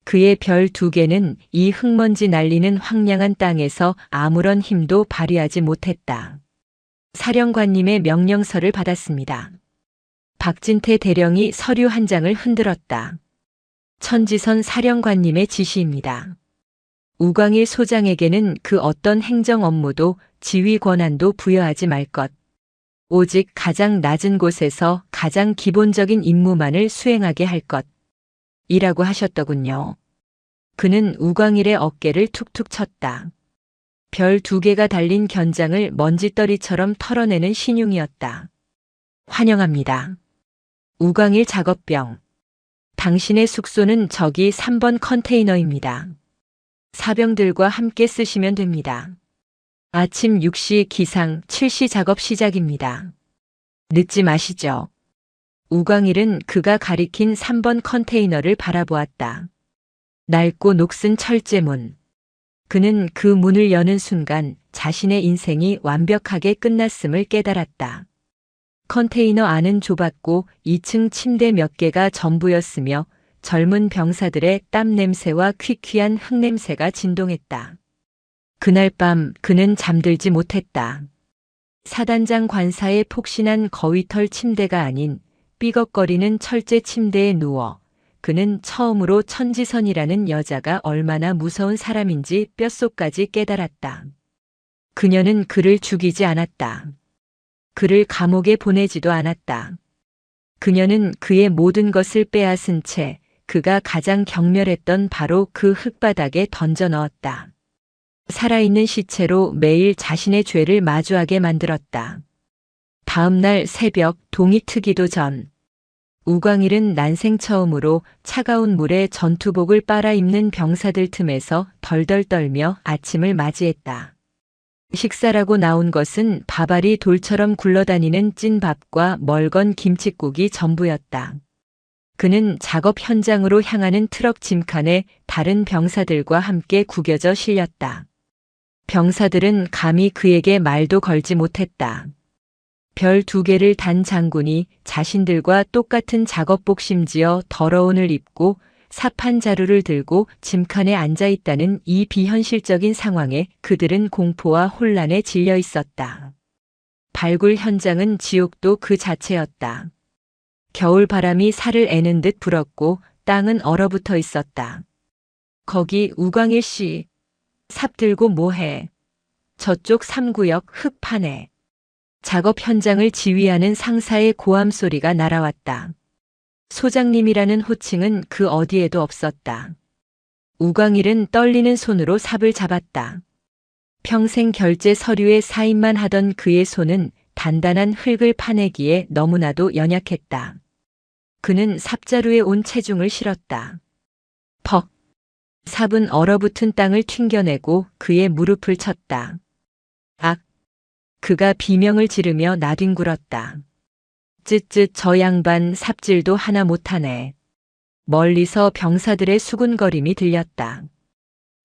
그의 별 2개는 이 흙먼지 날리는 황량한 땅에서 아무런 힘도 발휘하지 못했다. 사령관님의 명령서를 받았습니다. 박진태 대령이 서류 한 장을 흔들었다. 천지선 사령관님의 지시입니다. 우광일 소장에게는 그 어떤 행정 업무도 지휘 권한도 부여하지 말 것. 오직 가장 낮은 곳에서 가장 기본적인 임무만을 수행하게 할 것. 이라고 하셨더군요. 그는 우광일의 어깨를 툭툭 쳤다. 별 2개가 달린 견장을 먼지떨이처럼 털어내는 신용이었다. 환영합니다. 우광일 작업병. 당신의 숙소는 저기 3번 컨테이너입니다. 사병들과 함께 쓰시면 됩니다. 아침 6시 기상 7시 작업 시작입니다. 늦지 마시죠. 우광일은 그가 가리킨 3번 컨테이너를 바라보았다. 낡고 녹슨 철제문. 그는 그 문을 여는 순간 자신의 인생이 완벽하게 끝났음을 깨달았다. 컨테이너 안은 좁았고 2층 침대 몇 개가 전부였으며 젊은 병사들의 땀 냄새와 퀴퀴한 흙 냄새가 진동했다. 그날 밤 그는 잠들지 못했다. 사단장 관사의 폭신한 거위털 침대가 아닌 삐걱거리는 철제 침대에 누워 그는 처음으로 천지선이라는 여자가 얼마나 무서운 사람인지 뼛속까지 깨달았다. 그녀는 그를 죽이지 않았다. 그를 감옥에 보내지도 않았다. 그녀는 그의 모든 것을 빼앗은 채 그가 가장 경멸했던 바로 그 흙바닥에 던져 넣었다. 살아있는 시체로 매일 자신의 죄를 마주하게 만들었다. 다음 날 새벽 동이 트기도 전 우광일은 난생 처음으로 차가운 물에 전투복을 빨아 입는 병사들 틈에서 덜덜 떨며 아침을 맞이했다. 식사라고 나온 것은 밥알이 돌처럼 굴러다니는 찐밥과 멀건 김칫국이 전부였다. 그는 작업 현장으로 향하는 트럭 짐칸에 다른 병사들과 함께 구겨져 실렸다. 병사들은 감히 그에게 말도 걸지 못했다. 별 2개를 단 장군이 자신들과 똑같은 작업복 심지어 더러운 옷을 입고 삽한 자루를 들고 짐칸에 앉아 있다는 이 비현실적인 상황에 그들은 공포와 혼란에 질려 있었다. 발굴 현장은 지옥도 그 자체였다. 겨울 바람이 살을 애는 듯 불었고 땅은 얼어붙어 있었다. 거기 우광일 씨, 삽 들고 뭐해? 저쪽 3구역 흙판에. 작업 현장을 지휘하는 상사의 고함 소리가 날아왔다. 소장님이라는 호칭은 그 어디에도 없었다. 우광일은 떨리는 손으로 삽을 잡았다. 평생 결제 서류에 사인만 하던 그의 손은 단단한 흙을 파내기에 너무나도 연약했다. 그는 삽자루에 온 체중을 실었다. 퍽! 삽은 얼어붙은 땅을 튕겨내고 그의 무릎을 쳤다. 악! 그가 비명을 지르며 나뒹굴었다. 쯧쯧 저 양반 삽질도 하나 못하네. 멀리서 병사들의 수군거림이 들렸다.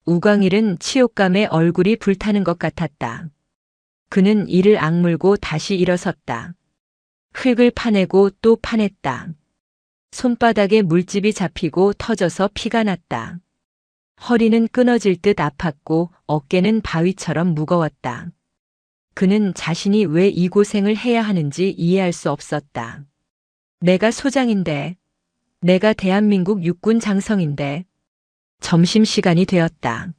우광일은 치욕감에 얼굴이 불타는 것 같았다. 그는 이를 악물고 다시 일어섰다. 흙을 파내고 또 파냈다. 손바닥에 물집이 잡히고 터져서 피가 났다. 허리는 끊어질 듯 아팠고 어깨는 바위처럼 무거웠다. 그는 자신이 왜 이 고생을 해야 하는지 이해할 수 없었다. 내가 소장인데, 내가 대한민국 육군 장성인데. 점심시간이 되었다.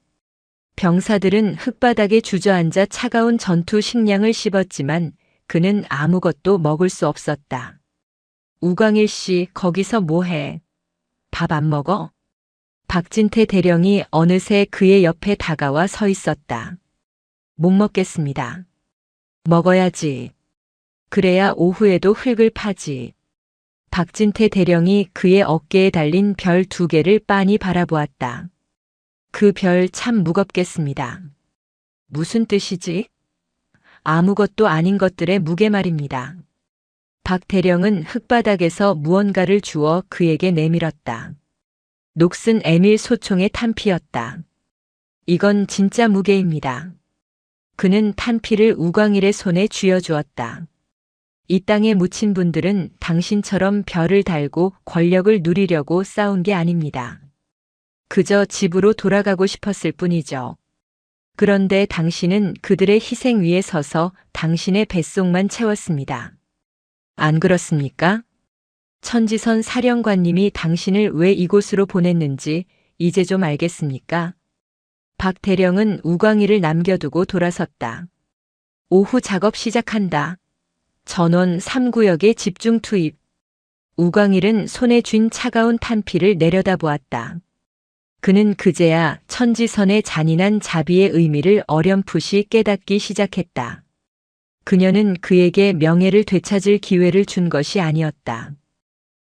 병사들은 흙바닥에 주저앉아 차가운 전투 식량을 씹었지만 그는 아무것도 먹을 수 없었다. 우광일 씨, 거기서 뭐해? 밥 안 먹어? 박진태 대령이 어느새 그의 옆에 다가와 서 있었다. 못 먹겠습니다. 먹어야지. 그래야 오후에도 흙을 파지. 박진태 대령이 그의 어깨에 달린 별 2개를 빤히 바라보았다. 그 별 참 무겁겠습니다. 무슨 뜻이지? 아무것도 아닌 것들의 무게 말입니다. 박 대령은 흙바닥에서 무언가를 주워 그에게 내밀었다. 녹슨 에밀 소총의 탄피였다. 이건 진짜 무게입니다. 그는 탄피를 우광일의 손에 쥐어주었다. 이 땅에 묻힌 분들은 당신처럼 별을 달고 권력을 누리려고 싸운 게 아닙니다. 그저 집으로 돌아가고 싶었을 뿐이죠. 그런데 당신은 그들의 희생 위에 서서 당신의 뱃속만 채웠습니다. 안 그렇습니까? 천지선 사령관님이 당신을 왜 이곳으로 보냈는지 이제 좀 알겠습니까? 박 대령은 우광일을 남겨두고 돌아섰다. 오후 작업 시작한다. 전원 3구역에 집중 투입. 우광일은 손에 쥔 차가운 탄피를 내려다보았다. 그는 그제야 천지선의 잔인한 자비의 의미를 어렴풋이 깨닫기 시작했다. 그녀는 그에게 명예를 되찾을 기회를 준 것이 아니었다.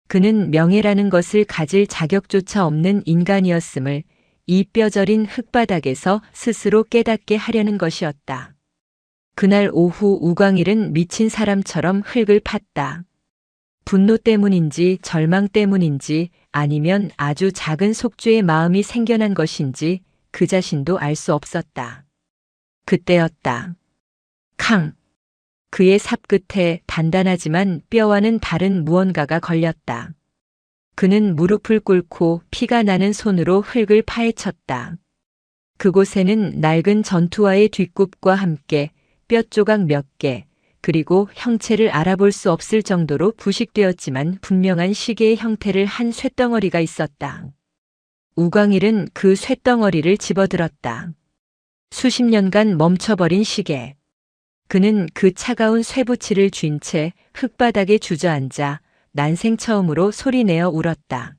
그는 명예라는 것을 가질 자격조차 없는 인간이었음을 이 뼈저린 흙바닥에서 스스로 깨닫게 하려는 것이었다. 그날 오후 우광일은 미친 사람처럼 흙을 팠다. 분노 때문인지 절망 때문인지 아니면 아주 작은 속죄의 마음이 생겨난 것인지 그 자신도 알 수 없었다. 그때였다. 캉! 그의 삽 끝에 단단하지만 뼈와는 다른 무언가가 걸렸다. 그는 무릎을 꿇고 피가 나는 손으로 흙을 파헤쳤다. 그곳에는 낡은 전투화의 뒷굽과 함께 뼈 조각 몇 개, 그리고 형체를 알아볼 수 없을 정도로 부식되었지만 분명한 시계의 형태를 한 쇳덩어리가 있었다. 우광일은 그 쇳덩어리를 집어들었다. 수십 년간 멈춰버린 시계. 그는 그 차가운 쇠붙이를 쥔 채 흙바닥에 주저앉아 난생 처음으로 소리내어 울었다.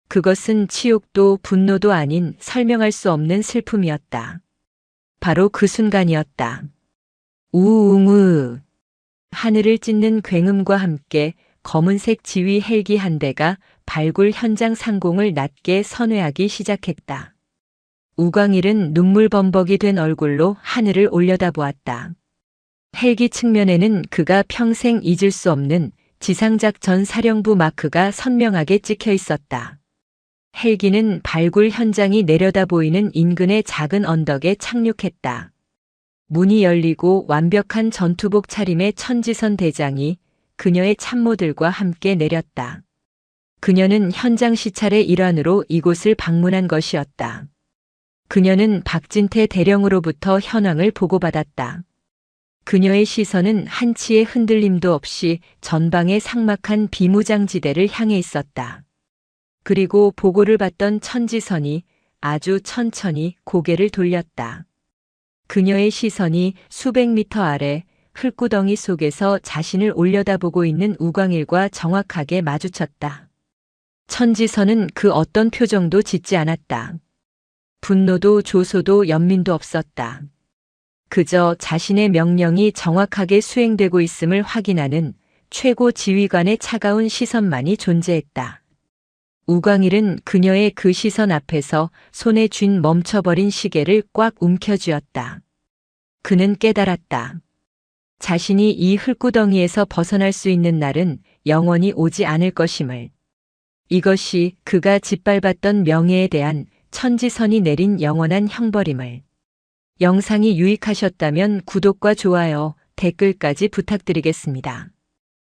그것은 치욕도 분노도 아닌 설명할 수 없는 슬픔이었다. 바로 그 순간이었다. 우웅우. 하늘을 찢는 굉음과 함께 검은색 지휘 헬기 한 대가 발굴 현장 상공을 낮게 선회하기 시작했다. 우광일은 눈물범벅이 된 얼굴로 하늘을 올려다보았다. 헬기 측면에는 그가 평생 잊을 수 없는 지상작전 사령부 마크가 선명하게 찍혀 있었다. 헬기는 발굴 현장이 내려다 보이는 인근의 작은 언덕에 착륙했다. 문이 열리고 완벽한 전투복 차림의 천지선 대장이 그녀의 참모들과 함께 내렸다. 그녀는 현장 시찰의 일환으로 이곳을 방문한 것이었다. 그녀는 박진태 대령으로부터 현황을 보고받았다. 그녀의 시선은 한치의 흔들림도 없이 전방의 삭막한 비무장지대를 향해 있었다. 그리고 보고를 받던 천지선이 아주 천천히 고개를 돌렸다. 그녀의 시선이 수백 미터 아래 흙구덩이 속에서 자신을 올려다보고 있는 우광일과 정확하게 마주쳤다. 천지선은 그 어떤 표정도 짓지 않았다. 분노도 조소도 연민도 없었다. 그저 자신의 명령이 정확하게 수행되고 있음을 확인하는 최고 지휘관의 차가운 시선만이 존재했다. 우광일은 그녀의 그 시선 앞에서 손에 쥔 멈춰버린 시계를 꽉 움켜쥐었다. 그는 깨달았다. 자신이 이 흙구덩이에서 벗어날 수 있는 날은 영원히 오지 않을 것임을. 이것이 그가 짓밟았던 명예에 대한 천지선이 내린 영원한 형벌임을. 영상이 유익하셨다면 구독과 좋아요, 댓글까지 부탁드리겠습니다.